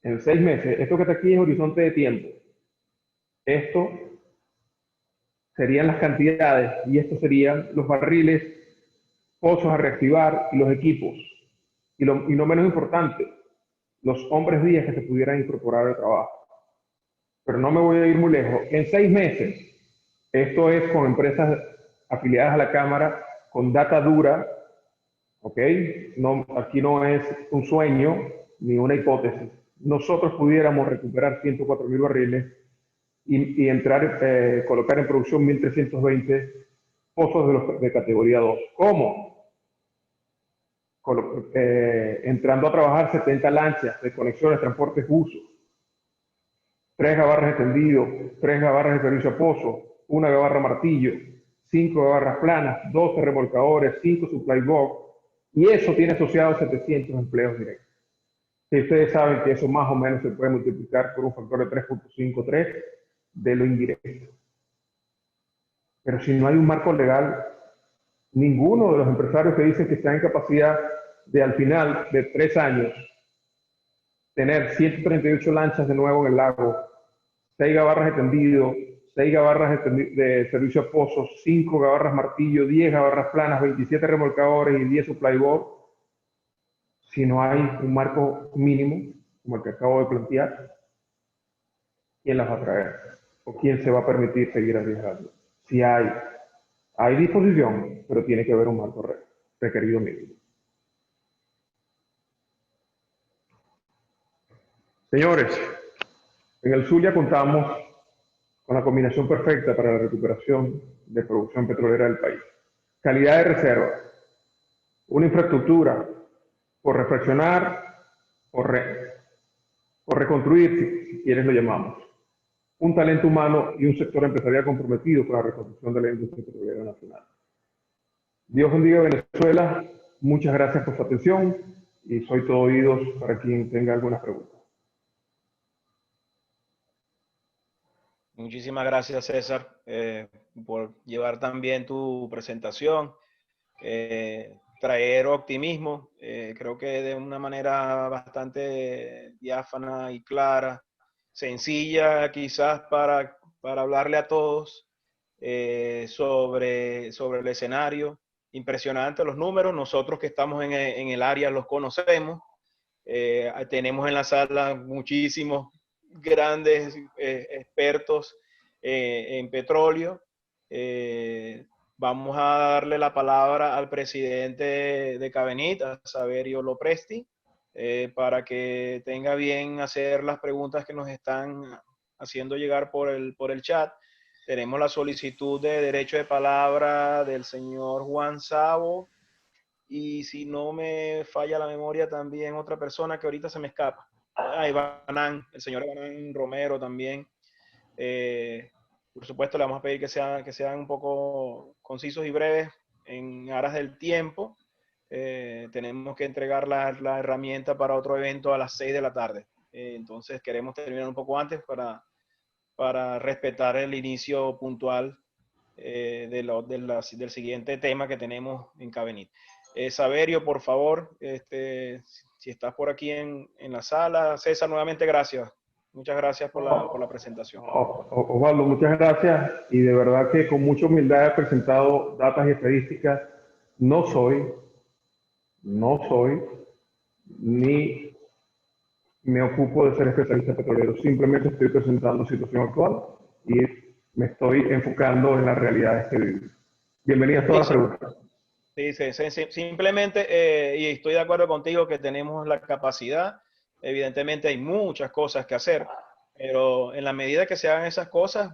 esto que está aquí es horizonte de tiempo, esto serían las cantidades y estos serían los barriles, pozos a reactivar y los equipos. Y no menos importante, los hombres días que se pudieran incorporar al trabajo. Pero no me voy a ir muy lejos. En 6 meses, esto es con empresas afiliadas a la Cámara, con data dura, ¿ok? No, aquí no es un sueño ni una hipótesis. nosotros pudiéramos recuperar 104.000 barriles y entrar, colocar en producción 1.320 pozos de categoría 2. ¿Cómo? Entrando a trabajar 70 lanchas de conexiones, transportes, usos, 3 gabarras de tendido, 3 gabarras de servicio a pozo, 1 gabarra martillo, 5 gabarras planas, 12 remolcadores, 5 supply box, y eso tiene asociados 700 empleos directos. Y ustedes saben que eso más o menos se puede multiplicar por un factor de 3.53 de lo indirecto. Pero si no hay un marco legal, ninguno de los empresarios que dicen que están en capacidad de al final de 3 años tener 138 lanchas de nuevo en el lago, 6 gabarras de tendido, 6 gabarras de servicio a pozos, 5 gabarras martillo, 10 gabarras planas, 27 remolcadores y 10 supply box, si no hay un marco mínimo, como el que acabo de plantear, ¿quién las va a traer? ¿O quién se va a permitir seguir arriesgando? Si hay disposición, pero tiene que haber un marco requerido mínimo. Señores, en el Zulia contamos con la combinación perfecta para la recuperación de producción petrolera del país. Calidad de reserva, una infraestructura por reflexionar, por reconstruir, si quieres lo llamamos, un talento humano y un sector empresarial comprometido con la reconstrucción de la industria petrolera nacional. Dios bendiga a Venezuela, muchas gracias por su atención y soy todo oídos para quien tenga algunas preguntas. Muchísimas gracias, César, por llevar también tu presentación, traer optimismo, creo que de una manera bastante diáfana y clara, sencilla quizás para hablarle a todos sobre el escenario. Impresionante los números, nosotros que estamos en el área los conocemos, tenemos en la sala muchísimos grandes expertos en petróleo. Vamos a darle la palabra al presidente de Cabenit, a Saverio Lopresti, para que tenga bien hacer las preguntas que nos están haciendo llegar por el chat. Tenemos la solicitud de derecho de palabra del señor Juan Sabo, y si no me falla la memoria también otra persona que ahorita se me escapa. Ibanán, el señor Ibanán Romero también. Por supuesto, le vamos a pedir que sean un poco concisos y breves en aras del tiempo. Tenemos que entregar la herramienta para otro evento a las 6 de la tarde. Entonces queremos terminar un poco antes para respetar el inicio puntual del siguiente tema que tenemos en Cabenit. Saverio, por favor, si estás por aquí en la sala. César, nuevamente gracias. Muchas gracias por la presentación. Osvaldo, muchas gracias y de verdad que con mucha humildad he presentado datos y estadísticas. No soy, ni me ocupo de ser especialista petrolero. Simplemente estoy presentando la situación actual y me estoy enfocando en las realidades que vivimos. Bienvenidas todas las preguntas. Sí, simplemente, y estoy de acuerdo contigo que tenemos la capacidad. Evidentemente hay muchas cosas que hacer, pero en la medida que se hagan esas cosas,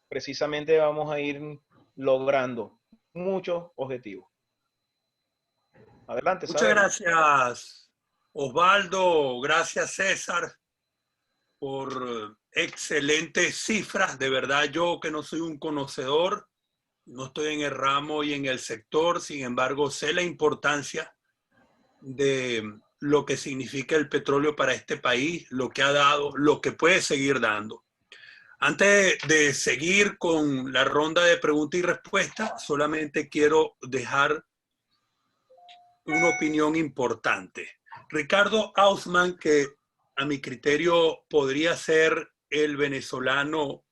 precisamente vamos a ir logrando muchos objetivos. Adelante, Muchas gracias, Osvaldo. Gracias, César, por excelentes cifras. De verdad, yo que no soy un conocedor, no estoy en el ramo y en el sector, sin embargo, sé la importancia de lo que significa el petróleo para este país, lo que ha dado, lo que puede seguir dando. Antes de seguir con la ronda de preguntas y respuestas, solamente quiero dejar una opinión importante. Ricardo Hausmann, que a mi criterio podría ser el venezolano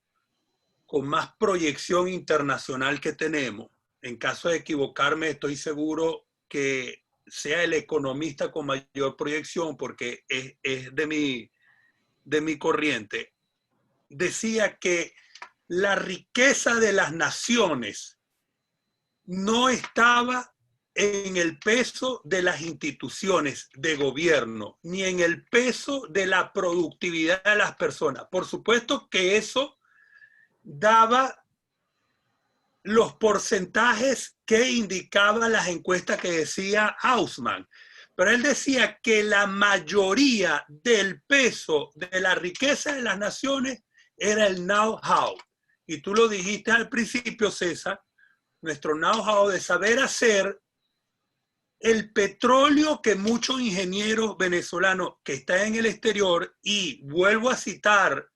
con más proyección internacional que tenemos, en caso de equivocarme, estoy seguro que sea el economista con mayor proyección, porque es de mi corriente, decía que la riqueza de las naciones no estaba en el peso de las instituciones de gobierno, ni en el peso de la productividad de las personas. Por supuesto que eso daba los porcentajes que indicaban las encuestas que decía Haussmann. Pero él decía que la mayoría del peso de la riqueza de las naciones era el know-how. Y tú lo dijiste al principio, César, nuestro know-how de saber hacer el petróleo que muchos ingenieros venezolanos que están en el exterior, y vuelvo a citar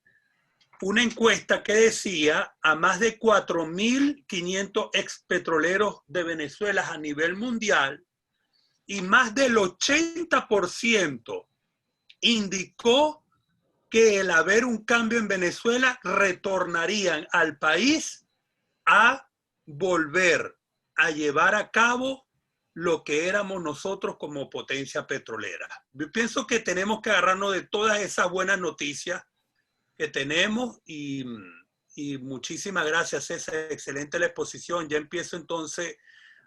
una encuesta que decía a más de 4.500 expetroleros de Venezuela a nivel mundial, y más del 80% indicó que el haber un cambio en Venezuela retornarían al país a volver a llevar a cabo lo que éramos nosotros como potencia petrolera. Yo pienso que tenemos que agarrarnos de todas esas buenas noticias que tenemos y muchísimas gracias, César. Excelente la exposición. Ya empiezo entonces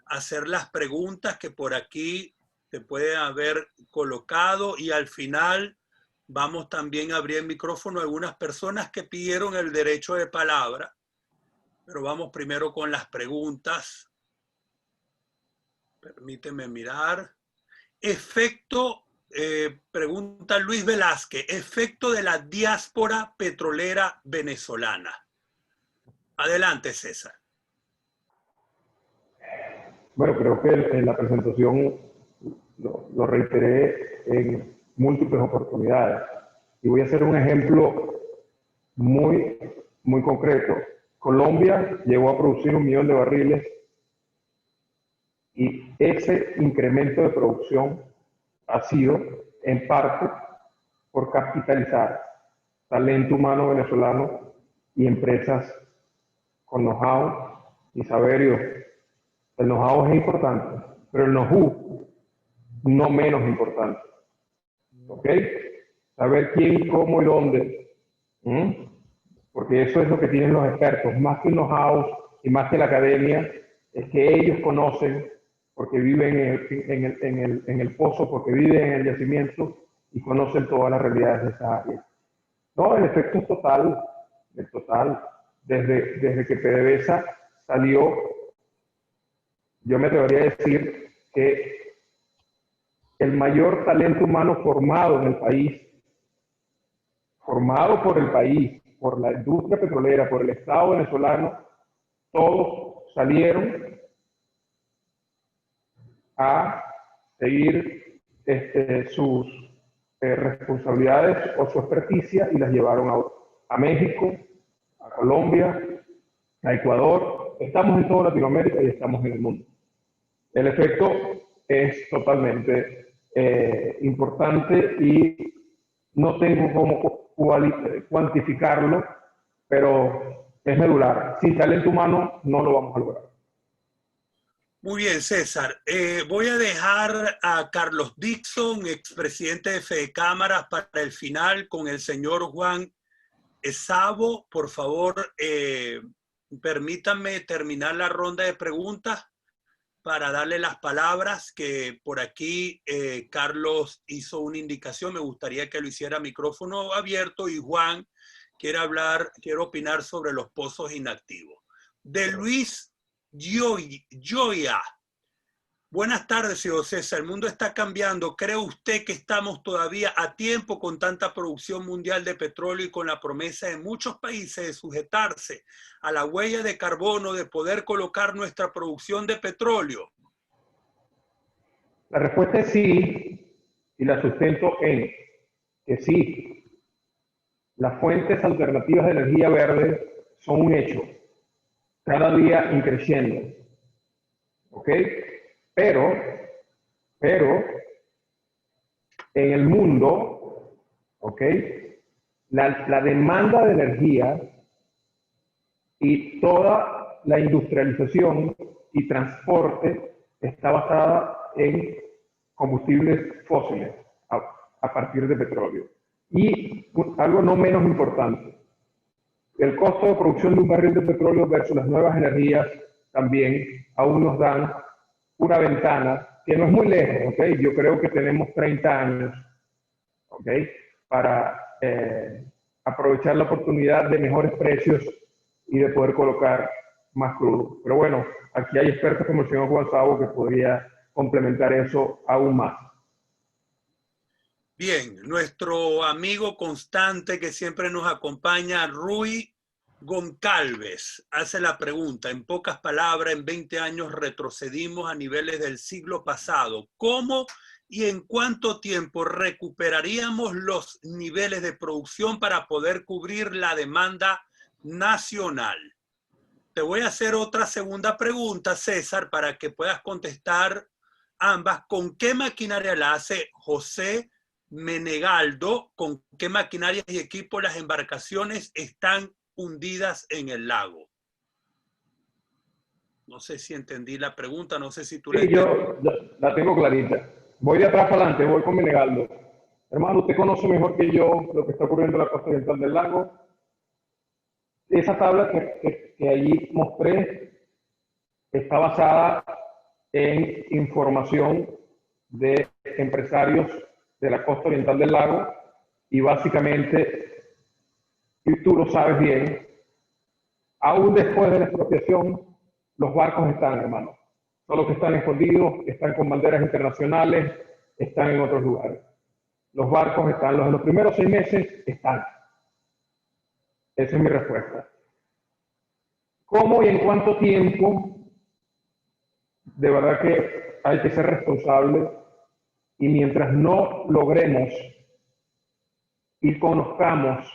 a hacer las preguntas que por aquí te pueden haber colocado, y al final vamos también a abrir el micrófono a algunas personas que pidieron el derecho de palabra, pero vamos primero con las preguntas. Permíteme mirar. Efecto, pregunta Luis Velázquez, efecto de la diáspora petrolera venezolana. Adelante, César. Bueno, creo que en la presentación lo reiteré en múltiples oportunidades. Y voy a hacer un ejemplo muy concreto. Colombia llegó a producir 1 millón de barriles y ese incremento de producción ha sido en parte por capitalizar talento humano venezolano y empresas con know-how y saberio. El know-how es importante, pero el know-who no menos importante. ¿Ok? Saber quién, cómo y dónde. Porque eso es lo que tienen los expertos. Más que el know-how y más que la academia, es que ellos conocen, porque viven en el pozo, porque viven en el yacimiento y conocen todas las realidades de esa área. No, el efecto es total. Desde que PDVSA salió, yo me atrevería a decir que el mayor talento humano formado en el país, formado por el país, por la industria petrolera, por el Estado venezolano, todos salieron a seguir sus responsabilidades o su experticia y las llevaron a México, a Colombia, a Ecuador. Estamos en toda Latinoamérica y estamos en el mundo. El efecto es totalmente importante y no tengo cómo cuantificarlo, pero es medular. Sin talento humano no lo vamos a lograr. Muy bien, César. Voy a dejar a Carlos Dixon, expresidente de Fedecámaras, para el final con el señor Juan Esavo. Por favor, permítanme terminar la ronda de preguntas para darle las palabras, que por aquí Carlos hizo una indicación. Me gustaría que lo hiciera micrófono abierto, y Juan quiere opinar sobre los pozos inactivos. De Luis Joya. Buenas tardes, señor César. El mundo está cambiando. ¿Cree usted que estamos todavía a tiempo con tanta producción mundial de petróleo y con la promesa de muchos países de sujetarse a la huella de carbono, de poder colocar nuestra producción de petróleo? La respuesta es sí, y la sustento en que sí. Las fuentes alternativas de energía verde son un hecho, cada día increciendo. ¿Ok? Pero en el mundo, ¿ok?, la demanda de energía y toda la industrialización y transporte está basada en combustibles fósiles a partir de petróleo. Y algo no menos importante, el costo de producción de un barril de petróleo versus las nuevas energías también aún nos dan una ventana que no es muy lejos, ¿ok? Yo creo que tenemos 30 años, ¿ok? Para aprovechar la oportunidad de mejores precios y de poder colocar más crudo. Pero bueno, aquí hay expertos como el señor Juan Sabo que podría complementar eso aún más. Bien, nuestro amigo constante que siempre nos acompaña, Rui Goncalves, hace la pregunta, en pocas palabras, en 20 años retrocedimos a niveles del siglo pasado. ¿Cómo y en cuánto tiempo recuperaríamos los niveles de producción para poder cubrir la demanda nacional? Te voy a hacer otra segunda pregunta, César, para que puedas contestar ambas. ¿Con qué maquinaria la hace José Menegaldo? ¿Con qué maquinarias y equipos las embarcaciones están hundidas en el lago? No sé si entendí la pregunta, no sé si tú la Sí, entendiste. yo la tengo clarita. Voy de atrás para adelante, voy con Menegaldo. Hermano, usted conoce mejor que yo lo que está ocurriendo en la costa oriental del lago. Esa tabla que allí mostré está basada en información de empresarios de la costa oriental del lago y básicamente, y tú lo sabes bien, aún después de la expropiación, los barcos están, hermano. Solo que están escondidos, están con banderas internacionales, están en otros lugares. Los barcos están, los de los primeros 6 meses están. Esa es mi respuesta. ¿Cómo y en cuánto tiempo? De verdad que hay que ser responsable y mientras no logremos y conozcamos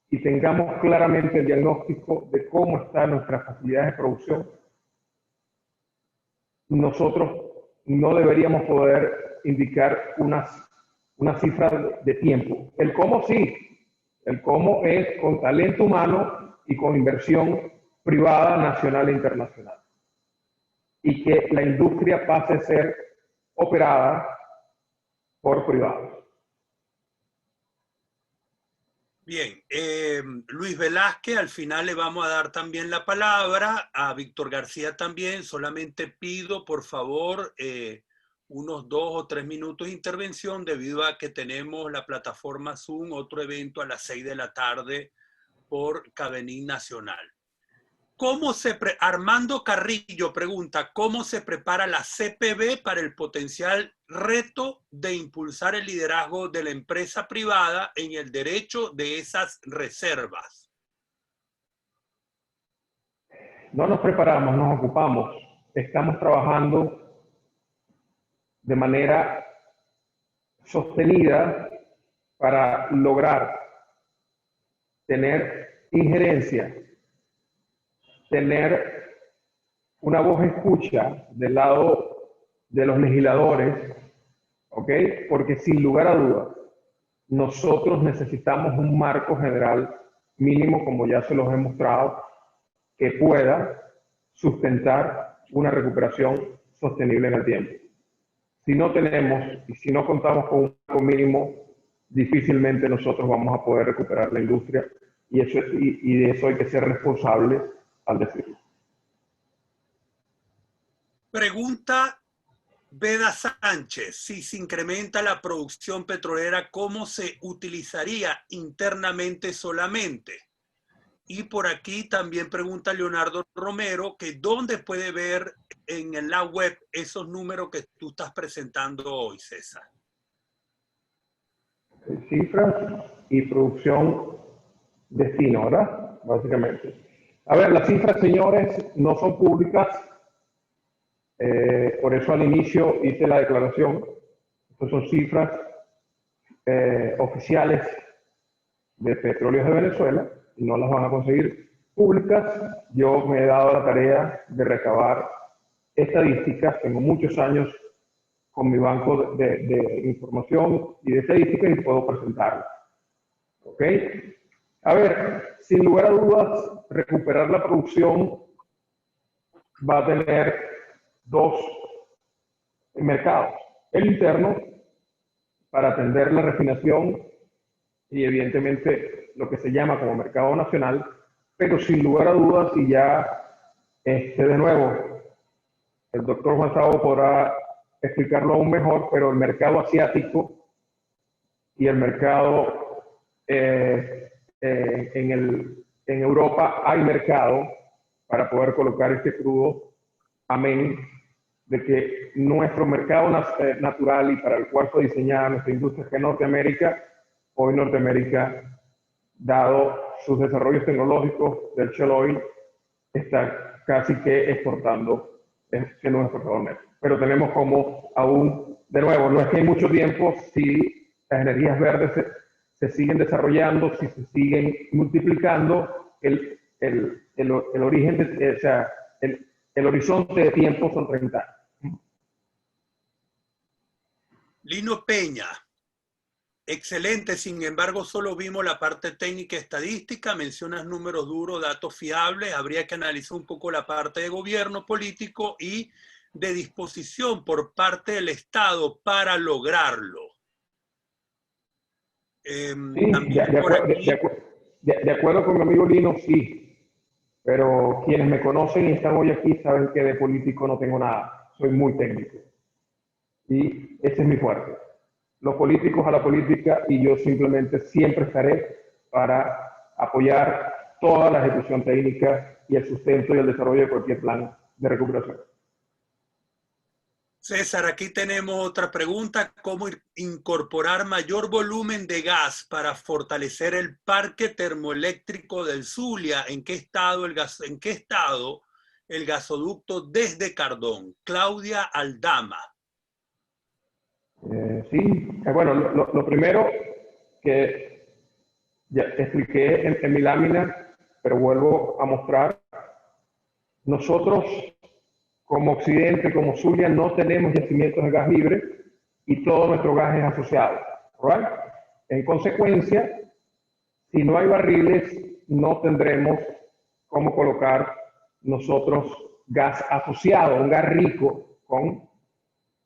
y tengamos claramente el diagnóstico de cómo están nuestras facilidades de producción, nosotros no deberíamos poder indicar una cifra de tiempo. El cómo sí, el cómo es con talento humano y con inversión privada, nacional e internacional. Y que la industria pase a ser operada por privados. Bien, Luis Velázquez, al final le vamos a dar también la palabra, a Víctor García también, solamente pido por favor unos 2 o 3 minutos de intervención debido a que tenemos la plataforma Zoom, otro evento a las 6 de la tarde por Cabenín Nacional. Armando Carrillo pregunta, ¿cómo se prepara la CPB para el potencial reto de impulsar el liderazgo de la empresa privada en el derecho de esas reservas? No nos preparamos, nos ocupamos. Estamos trabajando de manera sostenida para lograr tener injerencia, tener una voz escucha del lado de los legisladores, ¿ok? Porque sin lugar a dudas, nosotros necesitamos un marco general mínimo, como ya se los he mostrado, que pueda sustentar una recuperación sostenible en el tiempo. Si no tenemos y si no contamos con un marco mínimo, difícilmente nosotros vamos a poder recuperar la industria y de eso hay que ser responsables al decirlo. Pregunta Beda Sánchez, si se incrementa la producción petrolera, ¿cómo se utilizaría internamente solamente? Y por aquí también pregunta Leonardo Romero que dónde puede ver en la web esos números que tú estás presentando hoy, César. Cifras y producción destino, ¿verdad? Básicamente. A ver, las cifras, señores, no son públicas. Por eso al inicio hice la declaración. Estas son cifras oficiales de Petróleos de Venezuela y no las van a conseguir públicas. Yo me he dado la tarea de recabar estadísticas. Tengo muchos años con mi banco de información y de estadísticas y puedo presentarlas. ¿Ok? A ver, sin lugar a dudas, recuperar la producción va a tener 2 mercados. El interno, para atender la refinación y evidentemente lo que se llama como mercado nacional, pero sin lugar a dudas, y ya de nuevo, el doctor Juan Sabo podrá explicarlo aún mejor, pero el mercado asiático y el mercado en Europa hay mercado para poder colocar este crudo, amén de que nuestro mercado natural y para el cual fue diseñada nuestra industria, que es Norteamérica, hoy Norteamérica, dado sus desarrollos tecnológicos del shale oil, está casi que exportando, siendo un exportador neto. Pero tenemos como aún, de nuevo, no es que hay mucho tiempo, si las energías verdes se siguen desarrollando, si se siguen multiplicando, el origen, o sea, el horizonte de tiempo son 30 años. Lino Peña, excelente, sin embargo solo vimos la parte técnica y estadística, mencionas números duros, datos fiables, habría que analizar un poco la parte de gobierno político y de disposición por parte del Estado para lograrlo. Sí, de acuerdo con mi amigo Lino, sí, pero quienes me conocen y están hoy aquí saben que de político no tengo nada, soy muy técnico. Y ese es mi fuerte. Los políticos a la política y yo simplemente siempre estaré para apoyar toda la ejecución técnica y el sustento y el desarrollo de cualquier plan de recuperación. César, aquí tenemos otra pregunta. ¿Cómo incorporar mayor volumen de gas para fortalecer el parque termoeléctrico del Zulia? ¿En qué estado el gasoducto desde Cardón? Claudia Aldama. Sí, bueno, lo primero que ya expliqué en mi lámina, pero vuelvo a mostrar, nosotros como Occidente, como Zulia, no tenemos yacimientos de gas libre y todo nuestro gas es asociado, ¿right? En consecuencia, si no hay barriles, no tendremos cómo colocar nosotros gas asociado, un gas rico con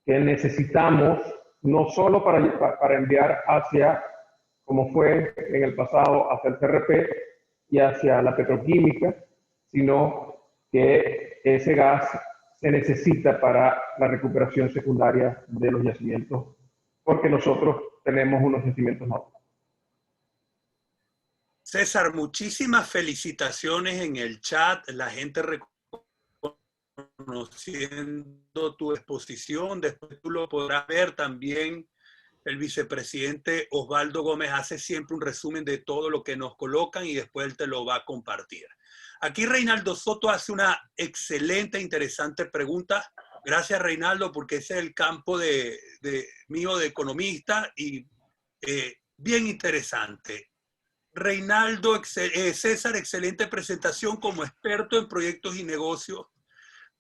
que necesitamos no solo para enviar hacia, como fue en el pasado, hacia el CRP y hacia la petroquímica, sino que ese gas se necesita para la recuperación secundaria de los yacimientos, porque nosotros tenemos unos yacimientos nuevos. César, muchísimas felicitaciones en el chat, la gente reconociendo tu exposición, después tú lo podrás ver también. El vicepresidente Osvaldo Gómez hace siempre un resumen de todo lo que nos colocan y después él te lo va a compartir. Aquí Reinaldo Soto hace una excelente, interesante pregunta. Gracias, Reinaldo, porque ese es el campo mío de economista y bien interesante. Reinaldo, César, excelente presentación como experto en proyectos y negocios.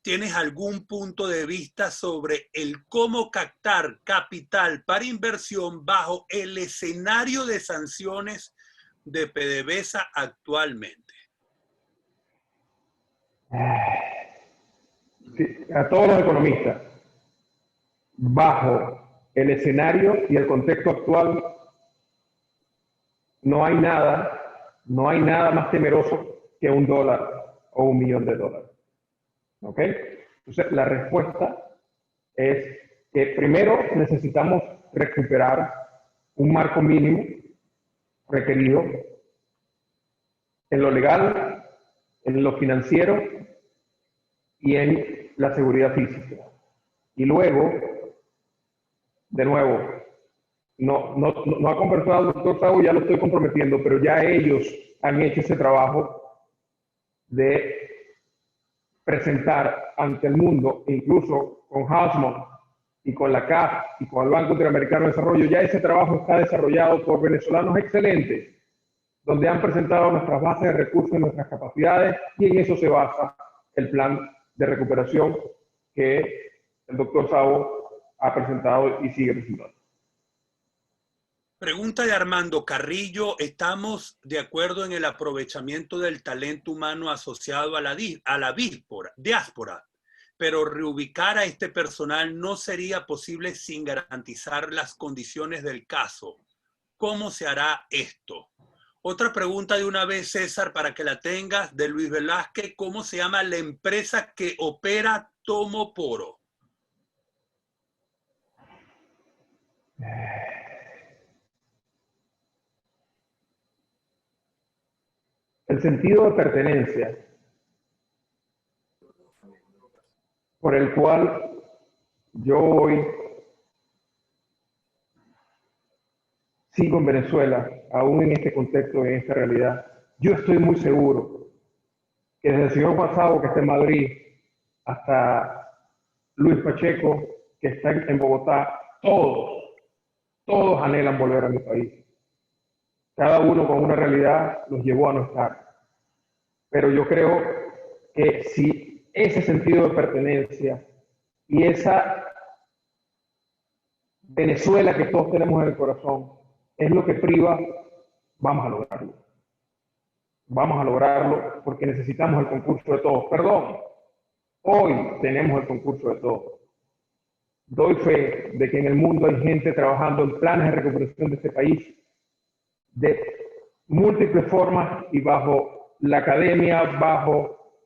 ¿Tienes algún punto de vista sobre el cómo captar capital para inversión bajo el escenario de sanciones de PDVSA actualmente? Sí, a todos los economistas, bajo el escenario y el contexto actual, no hay nada más temeroso que $1 o $1.000.000. ¿Ok? Entonces, la respuesta es que primero necesitamos recuperar un marco mínimo requerido en lo legal, en lo financiero y en la seguridad física. Y luego, de nuevo, no ha conversado el doctor Sabo, ya lo estoy comprometiendo, pero ya ellos han hecho ese trabajo de presentar ante el mundo, incluso con Hausmann y con la CAF y con el Banco Interamericano de Desarrollo, ya ese trabajo está desarrollado por venezolanos excelentes, donde han presentado nuestras bases de recursos, nuestras capacidades, y en eso se basa el plan de recuperación que el doctor Sabo ha presentado y sigue presentando. Pregunta de Armando Carrillo. ¿Estamos de acuerdo en el aprovechamiento del talento humano asociado a la diáspora? Pero reubicar a este personal no sería posible sin garantizar las condiciones del caso. ¿Cómo se hará esto? Otra pregunta de una vez, César, para que la tengas, de Luis Velázquez. ¿Cómo se llama la empresa que opera Tomoporo? El sentido de pertenencia por el cual yo hoy sigo en Venezuela, aún en este contexto, en esta realidad, yo estoy muy seguro que desde el señor Guasabo, que está en Madrid, hasta Luis Pacheco, que está en Bogotá, todos anhelan volver a mi país. Cada uno con una realidad los llevó a no estar. Pero yo creo que si ese sentido de pertenencia y esa Venezuela que todos tenemos en el corazón es lo que priva, vamos a lograrlo. Vamos a lograrlo porque necesitamos el concurso de todos. Perdón, hoy tenemos el concurso de todos. Doy fe de que en el mundo hay gente trabajando en planes de recuperación de este país de múltiples formas y bajo la academia,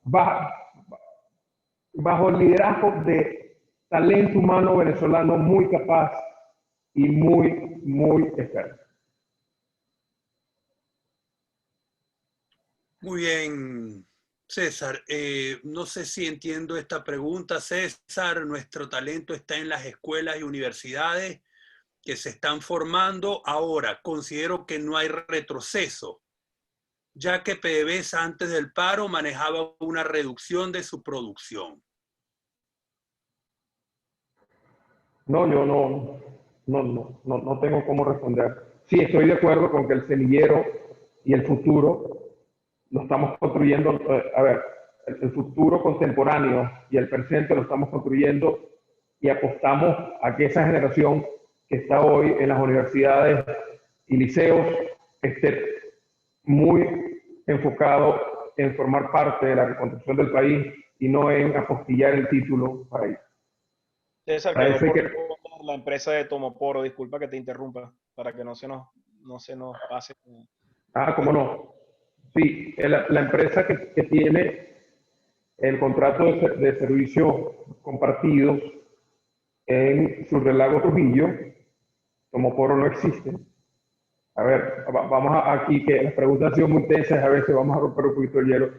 bajo el liderazgo de talento humano venezolano muy capaz y muy experto. Muy bien, César. No sé si entiendo esta pregunta, César. Nuestro talento está en las escuelas y universidades que se están formando. Ahora, considero que no hay retroceso, ya que PDVSA antes del paro manejaba una reducción de su producción. No, yo no tengo cómo responder. Sí, estoy de acuerdo con que el semillero y el futuro lo estamos construyendo. A ver, el futuro contemporáneo y el presente lo estamos construyendo y apostamos a que esa generación que está hoy en las universidades y liceos esté muy enfocado en formar parte de la reconstrucción del país y no en apostillar el título para ir. César, quedó por responder la empresa de Tomoporo, disculpa que te interrumpa, para que no se nos pase. Ah, ¿cómo no? Sí, la empresa que tiene el contrato de servicios compartidos en Surrelago Trujillo, Tomoporo no existe. A ver, vamos aquí, que las preguntas han sido muy tensas, a veces vamos a romper un poquito el hielo.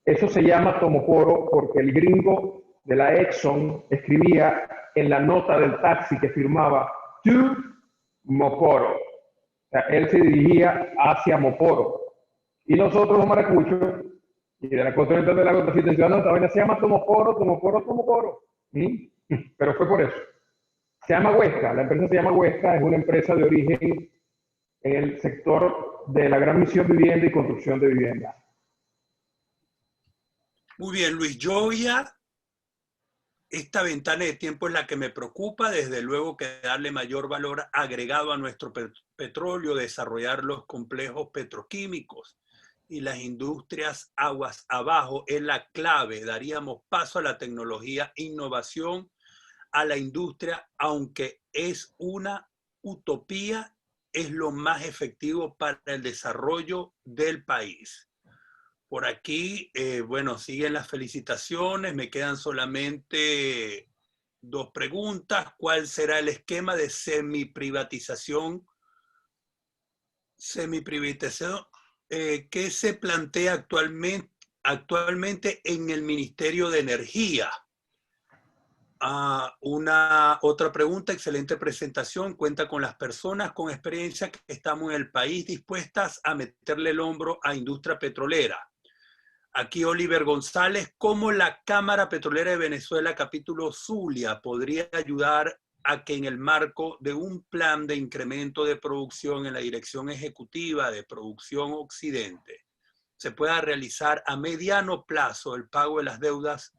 Eso se llama Tomoporo porque el gringo de la Exxon escribía en la nota del taxi que firmaba to Moporo. O sea, él se dirigía hacia Moporo. Y nosotros los maracuchos, y de la Constitución de la Constitución, esta vaina se llama Tomoporo. ¿Sí? Pero fue por eso. Se llama Huesca, la empresa se llama Huesca, es una empresa de origen en el sector de la gran misión vivienda y construcción de vivienda. Muy bien, Luis Joya. Esta ventana de tiempo es la que me preocupa, desde luego que darle mayor valor agregado a nuestro petróleo, desarrollar los complejos petroquímicos y las industrias aguas abajo es la clave. Daríamos paso a la tecnología, innovación, a la industria, aunque es una utopía, es lo más efectivo para el desarrollo del país. Por aquí, bueno, siguen las felicitaciones, me quedan solamente dos preguntas. ¿Cuál será el esquema de semiprivatización que se plantea actualmente en el Ministerio de Energía? Otra pregunta, excelente presentación, cuenta con las personas con experiencia que estamos en el país dispuestas a meterle el hombro a industria petrolera. Aquí Oliver González, ¿cómo la Cámara Petrolera de Venezuela, capítulo Zulia, podría ayudar a que en el marco de un plan de incremento de producción en la Dirección Ejecutiva de Producción Occidente se pueda realizar a mediano plazo el pago de las deudas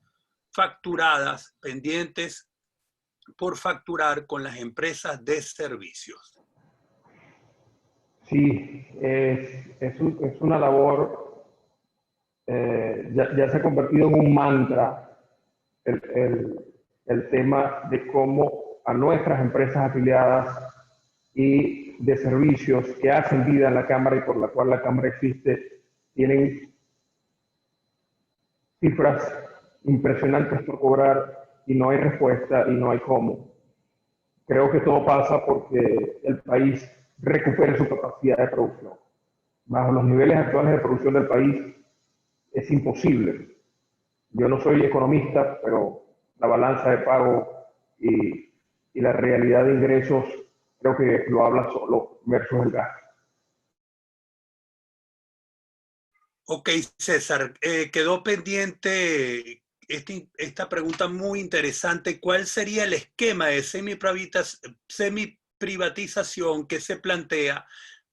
facturadas pendientes por facturar con las empresas de servicios? Sí, es una labor, ya se ha convertido en un mantra el tema de cómo a nuestras empresas afiliadas y de servicios que hacen vida en la Cámara y por la cual la Cámara existe, tienen cifras impresionantes por cobrar y no hay respuesta y no hay cómo. Creo que todo pasa porque el país recupere su capacidad de producción. Bajo los niveles actuales de producción del país es imposible. Yo no soy economista, pero la balanza de pago y la realidad de ingresos creo que lo habla solo versus el gasto. Ok, César, quedó pendiente esta pregunta muy interesante. ¿Cuál sería el esquema de semiprivatización que se plantea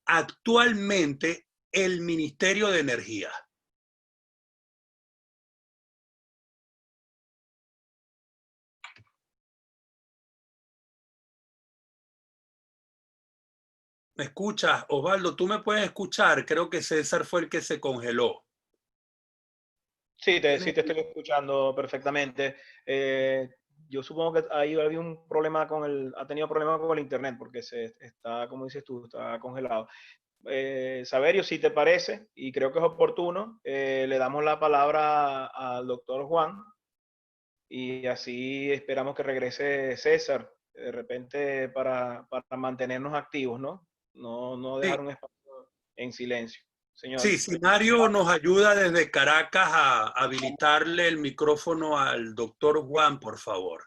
actualmente el Ministerio de Energía? ¿Me escuchas, Osvaldo? ¿Tú me puedes escuchar? Creo que César fue el que se congeló. Sí, sí te estoy escuchando perfectamente. Yo supongo que ahí había un problema ha tenido problemas con el internet porque está, como dices tú, está congelado. Saverio, si te parece, y creo que es oportuno, le damos la palabra al doctor Juan y así esperamos que regrese César de repente para mantenernos activos, ¿no? No dejar Sí, un espacio en silencio. Señor. sí, si Mario nos ayuda desde Caracas a habilitarle el micrófono al doctor Juan, por favor.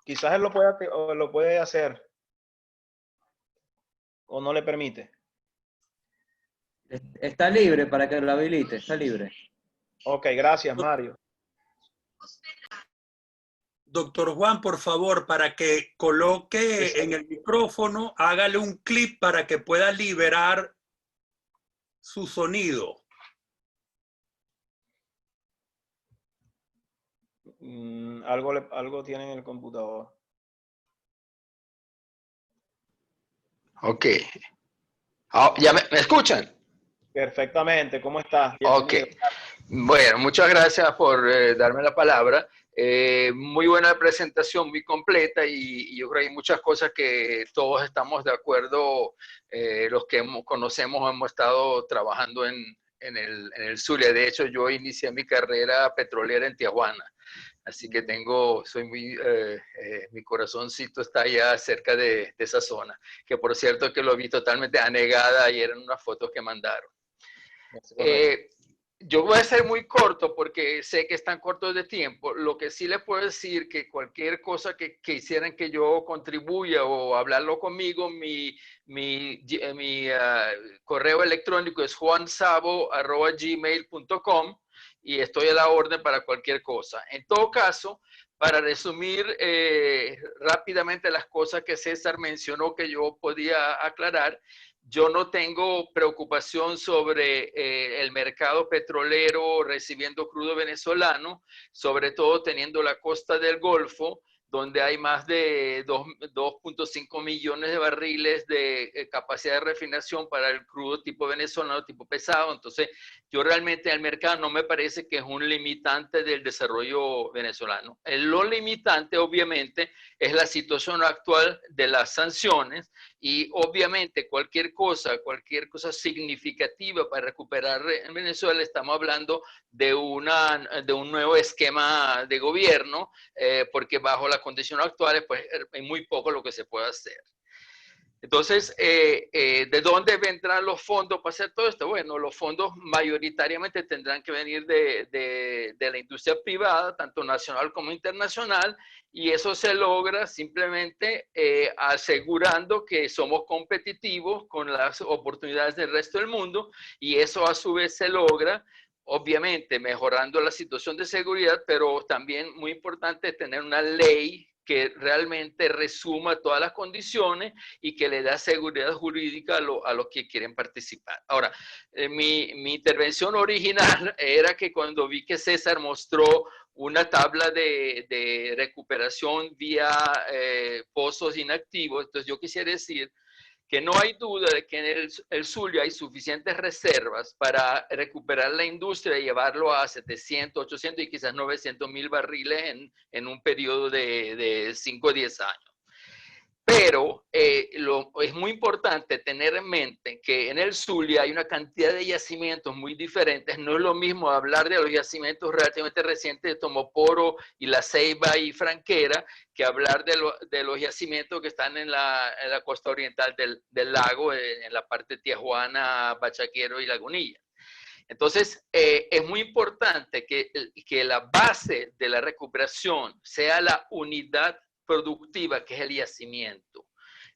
Quizás él lo puede hacer o no le permite. Está libre para que lo habilite, está libre. Ok, gracias, Mario. Doctor Juan, por favor, para que coloque en el micrófono, hágale un clip para que pueda liberar su sonido. Algo tiene en el computador. Ok. ¿Ya me escuchan? Perfectamente, ¿cómo estás? Ok. Bueno, muchas gracias por darme la palabra. Muy buena presentación, muy completa y yo creo que hay muchas cosas que todos estamos de acuerdo, los que conocemos, hemos estado trabajando en el Zulia. De hecho, yo inicié mi carrera petrolera en Tijuana. Así que mi corazoncito está allá cerca de esa zona, que por cierto que lo vi totalmente anegada ayer en unas fotos que mandaron. Yo voy a ser muy corto porque sé que están cortos de tiempo. Lo que sí les puedo decir que cualquier cosa que quisieran que yo contribuya o hablarlo conmigo, mi correo electrónico es juansabo@gmail.com y estoy a la orden para cualquier cosa. En todo caso, para resumir rápidamente las cosas que César mencionó que yo podía aclarar, yo no tengo preocupación sobre el mercado petrolero recibiendo crudo venezolano, sobre todo teniendo la costa del Golfo, donde hay más de 2.5 millones de barriles de capacidad de refinación para el crudo tipo venezolano, tipo pesado. Entonces, yo realmente el mercado no me parece que es un limitante del desarrollo venezolano. Lo limitante, obviamente, es la situación actual de las sanciones y, obviamente, cualquier cosa significativa para recuperar en Venezuela, estamos hablando de un nuevo esquema de gobierno, porque bajo las condiciones actuales, pues hay muy poco lo que se puede hacer. Entonces, ¿de dónde vendrán los fondos para hacer todo esto? Bueno, los fondos mayoritariamente tendrán que venir de la industria privada, tanto nacional como internacional, y eso se logra simplemente asegurando que somos competitivos con las oportunidades del resto del mundo, y eso a su vez se logra obviamente mejorando la situación de seguridad, pero también muy importante tener una ley que realmente resuma todas las condiciones y que le da seguridad jurídica a los que quieren participar. Ahora, mi intervención original era que cuando vi que César mostró una tabla de recuperación vía pozos inactivos, entonces yo quisiera decir que no hay duda de que en el Zulia hay suficientes reservas para recuperar la industria y llevarlo a 700, 800 y quizás 900 mil barriles en un periodo de 5 o 10 años. Pero es muy importante tener en mente que en el Zulia hay una cantidad de yacimientos muy diferentes. No es lo mismo hablar de los yacimientos relativamente recientes de Tomoporo y La Ceiba y Franquera que hablar de los yacimientos que están en la costa oriental del lago, en la parte de Tijuana, Bachaquero y Lagunilla. Entonces, es muy importante que la base de la recuperación sea la unidad productiva, que es el yacimiento.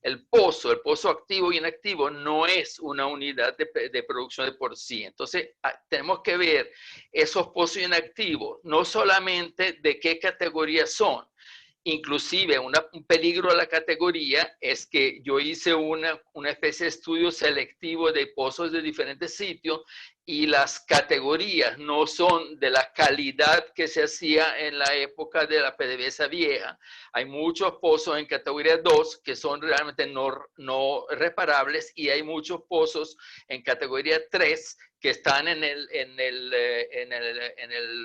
El pozo activo y inactivo no es una unidad de producción de por sí. Entonces, tenemos que ver esos pozos inactivos, no solamente de qué categoría son. Inclusive, un peligro de la categoría es que yo hice una especie de estudio selectivo de pozos de diferentes sitios y las categorías no son de la calidad que se hacía en la época de la PDVSA vieja. Hay muchos pozos en categoría 2 que son realmente no reparables y hay muchos pozos en categoría 3 que están en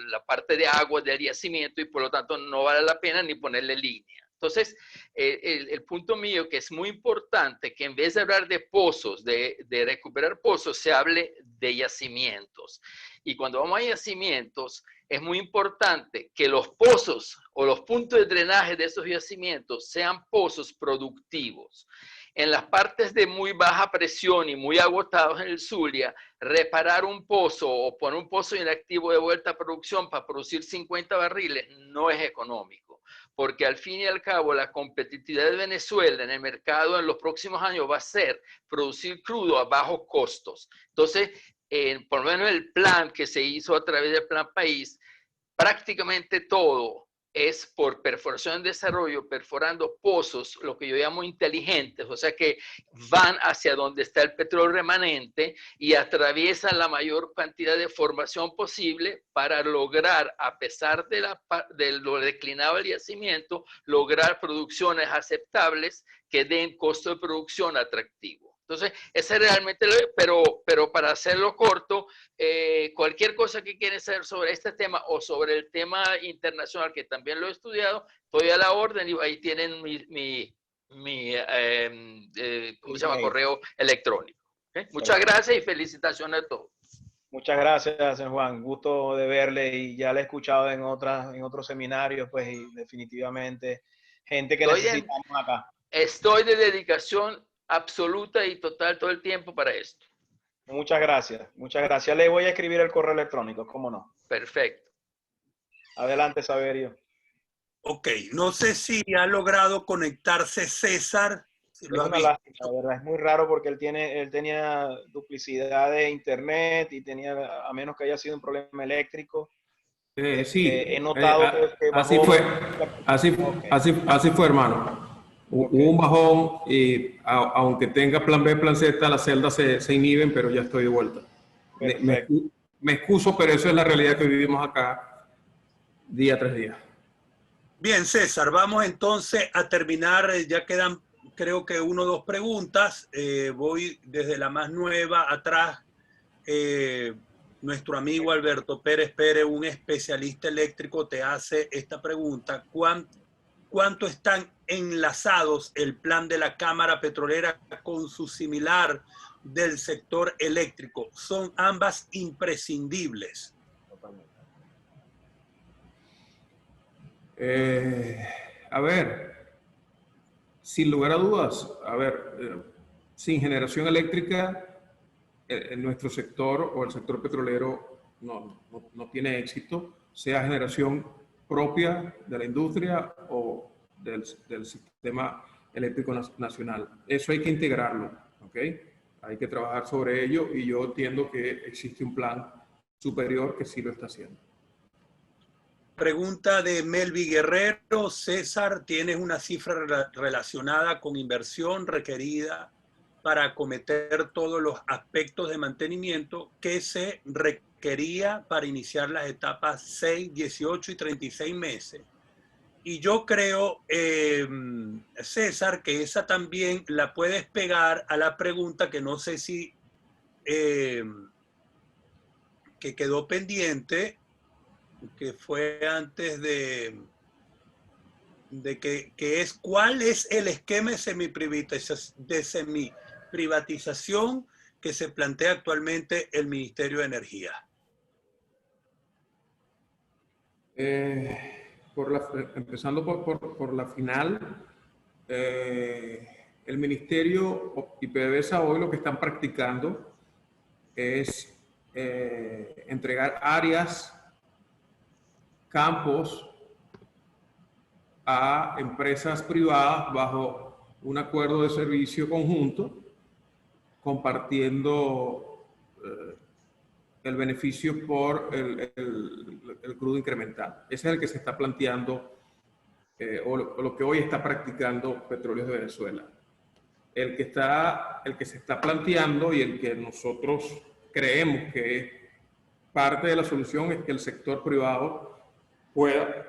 la parte de agua del yacimiento y por lo tanto no vale la pena ni ponerle línea. Entonces, el punto mío que es muy importante que en vez de hablar de pozos, de recuperar pozos, se hable de yacimientos. Y cuando vamos a yacimientos, es muy importante que los pozos o los puntos de drenaje de esos yacimientos sean pozos productivos. En las partes de muy baja presión y muy agotados en el Zulia, reparar un pozo o poner un pozo inactivo de vuelta a producción para producir 50 barriles no es económico, porque al fin y al cabo la competitividad de Venezuela en el mercado en los próximos años va a ser producir crudo a bajos costos. Entonces, por lo menos el plan que se hizo a través del Plan País, prácticamente todo es por perforación en desarrollo, perforando pozos, lo que yo llamo inteligentes, o sea que van hacia donde está el petróleo remanente y atraviesan la mayor cantidad de formación posible para lograr, a pesar de lo declinado del yacimiento, lograr producciones aceptables que den costo de producción atractivo. Entonces, ese realmente, pero para hacerlo corto, cualquier cosa que quieran saber sobre este tema o sobre el tema internacional, que también lo he estudiado, estoy a la orden y ahí tienen ¿cómo se llama? Correo electrónico. ¿Okay? Muchas gracias y felicitaciones a todos. Muchas gracias, señor Juan. Gusto de verle y ya le he escuchado en otros seminarios, pues, y definitivamente gente que necesitamos acá. Estoy de dedicación absoluta y total todo el tiempo para esto. Muchas gracias, muchas gracias. Le voy a escribir el correo electrónico, ¿cómo no? Perfecto. Adelante, Saverio. Ok, no sé si ha logrado conectarse César. Si Es lo una lástima, la verdad, es muy raro porque él tenía duplicidad de internet y tenía, a menos que haya sido un problema eléctrico. Sí, he notado que así bajó. fue, Okay. así fue, hermano. Hubo un bajón y aunque tenga plan B, plan Z, las celdas se inhiben, pero ya estoy de vuelta. Me excuso, pero eso es la realidad que vivimos acá día tras día. Bien, César, vamos entonces a terminar. Ya quedan, creo que 1 o 2 preguntas. Voy desde la más nueva atrás. Nuestro amigo Alberto Pérez Pérez, un especialista eléctrico, te hace esta pregunta. ¿Cuánto están enlazados el plan de la Cámara Petrolera con su similar del sector eléctrico? ¿Son ambas imprescindibles? A ver, sin lugar a dudas, sin generación eléctrica, nuestro sector o el sector petrolero no tiene éxito, sea generación propia de la industria o del sistema eléctrico nacional. Eso hay que integrarlo, ¿ok? Hay que trabajar sobre ello y yo entiendo que existe un plan superior que sí lo está haciendo. Pregunta de Melvi Guerrero. César, ¿tienes una cifra relacionada con inversión requerida para acometer todos los aspectos de mantenimiento que se requería para iniciar las etapas 6, 18 y 36 meses? Y yo creo, César, que esa también la puedes pegar a la pregunta que no sé si que quedó pendiente, que fue antes de que es cuál es el esquema de semiprivatización que se plantea actualmente el Ministerio de Energía. Empezando por la final, el Ministerio y PDVSA hoy lo que están practicando es entregar áreas, campos a empresas privadas bajo un acuerdo de servicio conjunto, compartiendo el beneficio por el crudo incremental. Ese es el que se está planteando, o lo que hoy está practicando Petróleos de Venezuela. El que se está planteando y el que nosotros creemos que es parte de la solución es que el sector privado pueda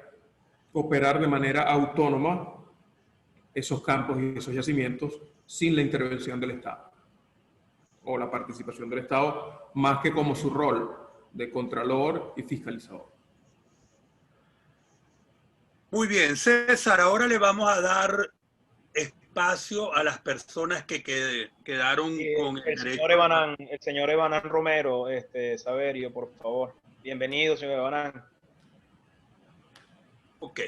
operar de manera autónoma esos campos y esos yacimientos sin la intervención del Estado o la participación del Estado, más que como su rol de contralor y fiscalizador. Muy bien, César, ahora le vamos a dar espacio a las personas que quedaron con el derecho. El señor Evanán Romero, Saverio, por favor. Bienvenido, señor Evanán. Ok.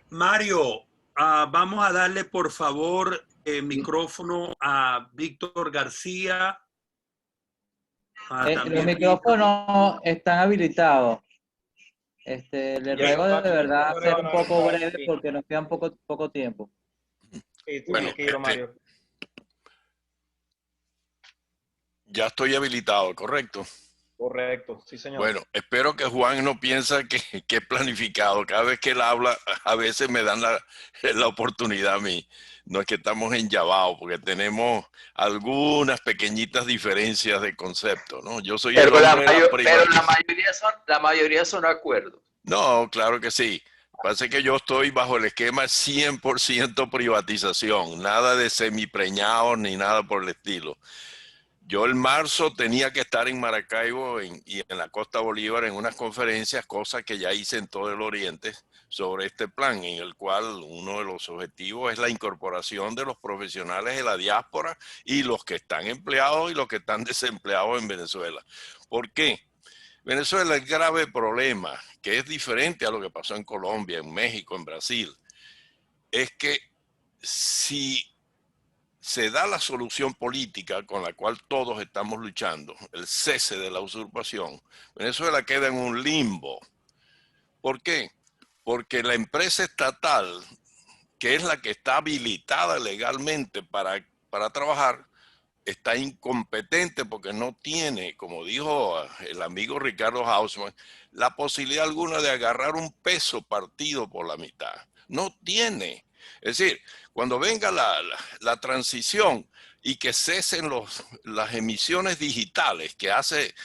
Mario, vamos a darle, por favor, micrófono a Víctor García. Los micrófonos están habilitados. Le ruego de verdad ser un poco breve porque nos queda poco tiempo. Sí, Bueno, Mario. Ya estoy habilitado, ¿correcto? Correcto, sí, señor. Bueno, espero que Juan no piensa que es planificado. Cada vez que él habla, a veces me dan la oportunidad a mí. No es que estamos en Yabao, porque tenemos algunas pequeñitas diferencias de concepto, ¿no? Yo soy pero el hombre de la privatización. la mayoría son acuerdos. No, claro que sí. Pasa que yo estoy bajo el esquema 100% privatización, nada de semipreñados ni nada por el estilo. Yo en marzo tenía que estar en Maracaibo y en la Costa Bolívar en unas conferencias, cosas que ya hice en todo el Oriente sobre este plan, en el cual uno de los objetivos es la incorporación de los profesionales de la diáspora y los que están empleados y los que están desempleados en Venezuela. ¿Por qué? Venezuela, el grave problema, que es diferente a lo que pasó en Colombia, en México, en Brasil, es que si se da la solución política con la cual todos estamos luchando, el cese de la usurpación, Venezuela queda en un limbo. ¿Por qué? Porque la empresa estatal, que es la que está habilitada legalmente para trabajar, está incompetente porque no tiene, como dijo el amigo Ricardo Hausmann, la posibilidad alguna de agarrar un peso partido por la mitad. No tiene. Es decir, cuando venga la transición y que cesen las emisiones digitales que hace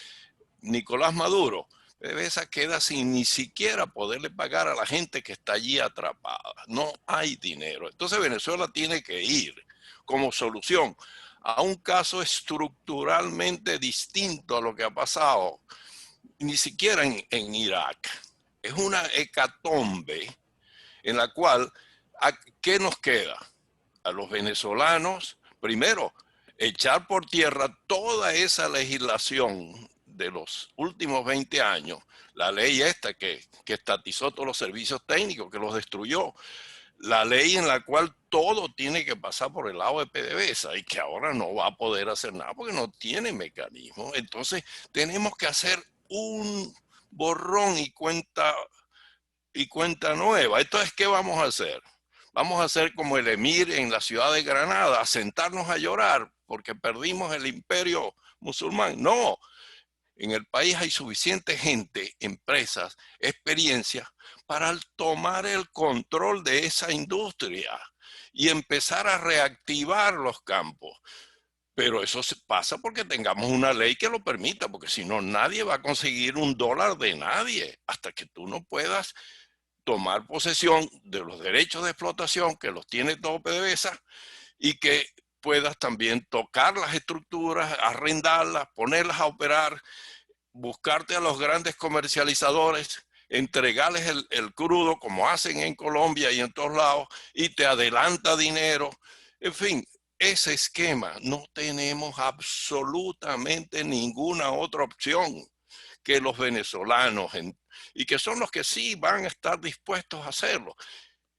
Nicolás Maduro, PDVSA queda sin ni siquiera poderle pagar a la gente que está allí atrapada. No hay dinero. Entonces Venezuela tiene que ir como solución a un caso estructuralmente distinto a lo que ha pasado, ni siquiera en Irak. Es una hecatombe en la cual, ¿qué nos queda? A los venezolanos, primero, echar por tierra toda esa legislación de los últimos 20 años, la ley esta que estatizó todos los servicios técnicos, que los destruyó, la ley en la cual todo tiene que pasar por el lado de PDVSA y que ahora no va a poder hacer nada porque no tiene mecanismo. Entonces tenemos que hacer un borrón y cuenta nueva. Entonces, ¿qué vamos a hacer? Vamos a hacer como el emir en la ciudad de Granada, a sentarnos a llorar porque perdimos el imperio musulmán. No, en el país hay suficiente gente, empresas, experiencias para tomar el control de esa industria y empezar a reactivar los campos. Pero eso pasa porque tengamos una ley que lo permita, porque si no, nadie va a conseguir $1 de nadie hasta que tú no puedas tomar posesión de los derechos de explotación que los tiene todo PDVSA y que puedas también tocar las estructuras, arrendarlas, ponerlas a operar, buscarte a los grandes comercializadores entregarles el crudo como hacen en Colombia y en todos lados y te adelanta dinero. En fin, ese esquema no tenemos absolutamente ninguna otra opción que los venezolanos, y que son los que sí van a estar dispuestos a hacerlo.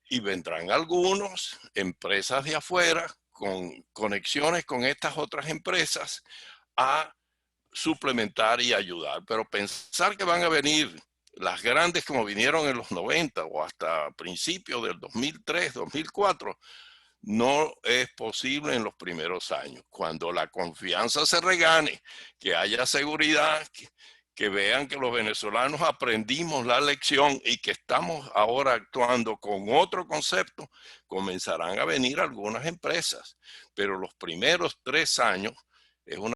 Y vendrán algunos, empresas de afuera, con conexiones con estas otras empresas, a suplementar y ayudar. Pero pensar que van a venir las grandes como vinieron en los 90 o hasta principios del 2003, 2004, no es posible en los primeros años. Cuando la confianza se regane, que haya seguridad, que vean que los venezolanos aprendimos la lección y que estamos ahora actuando con otro concepto, comenzarán a venir algunas empresas. Pero los primeros 3 años es una